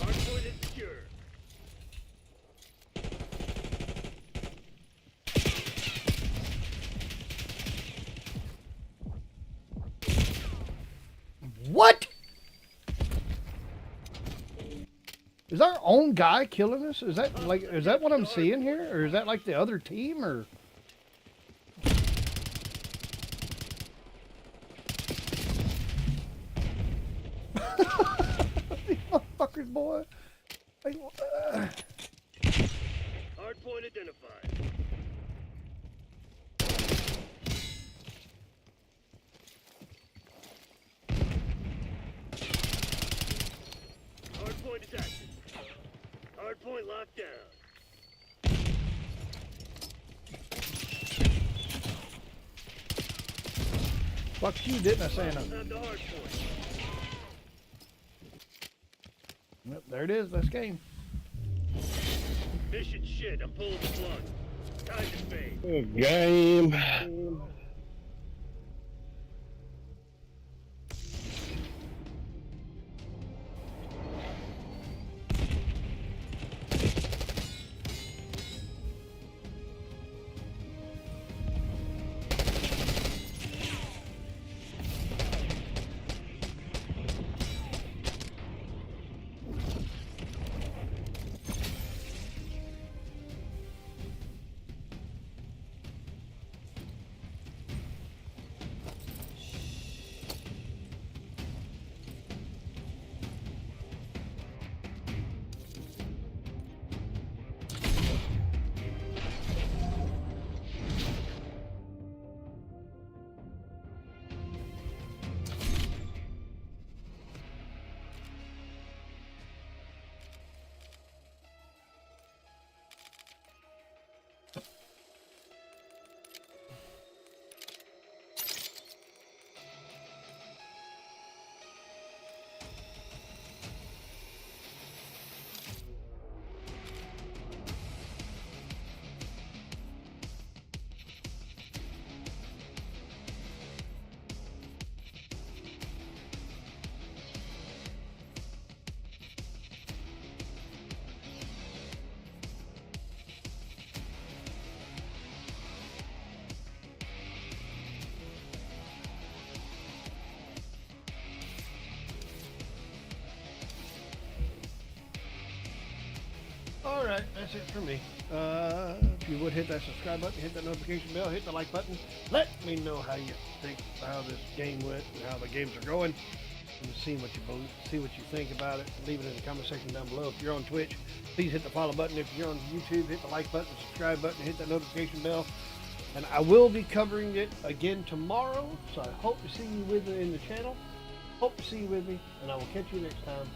Hardpoint is secure. What? Is our own guy killing us? Is that like, is that what I'm seeing here? Or is that like the other team, or? These motherfuckers, boy. Hardpoint identified. Hardpoint is active. Hardpoint locked down. Fuck you, didn't I say Hostiles nothing? at the hardpoint. Yep, there it is. That's game. Mission shit. I'm pulling the plug. Time to fade. Game. All right, that's it for me. If you would hit that subscribe button, hit that notification bell, hit the like button. Let me know how you think, how this game went, and how the games are going, and see what you believe, see what you think about it. Leave it in the comment section down below. If you're on Twitch, please hit the follow button. If you're on YouTube, hit the like button, subscribe button, hit that notification bell. And I will be covering it again tomorrow, so I hope to see you with me in the channel. Hope to see you with me, and I will catch you next time.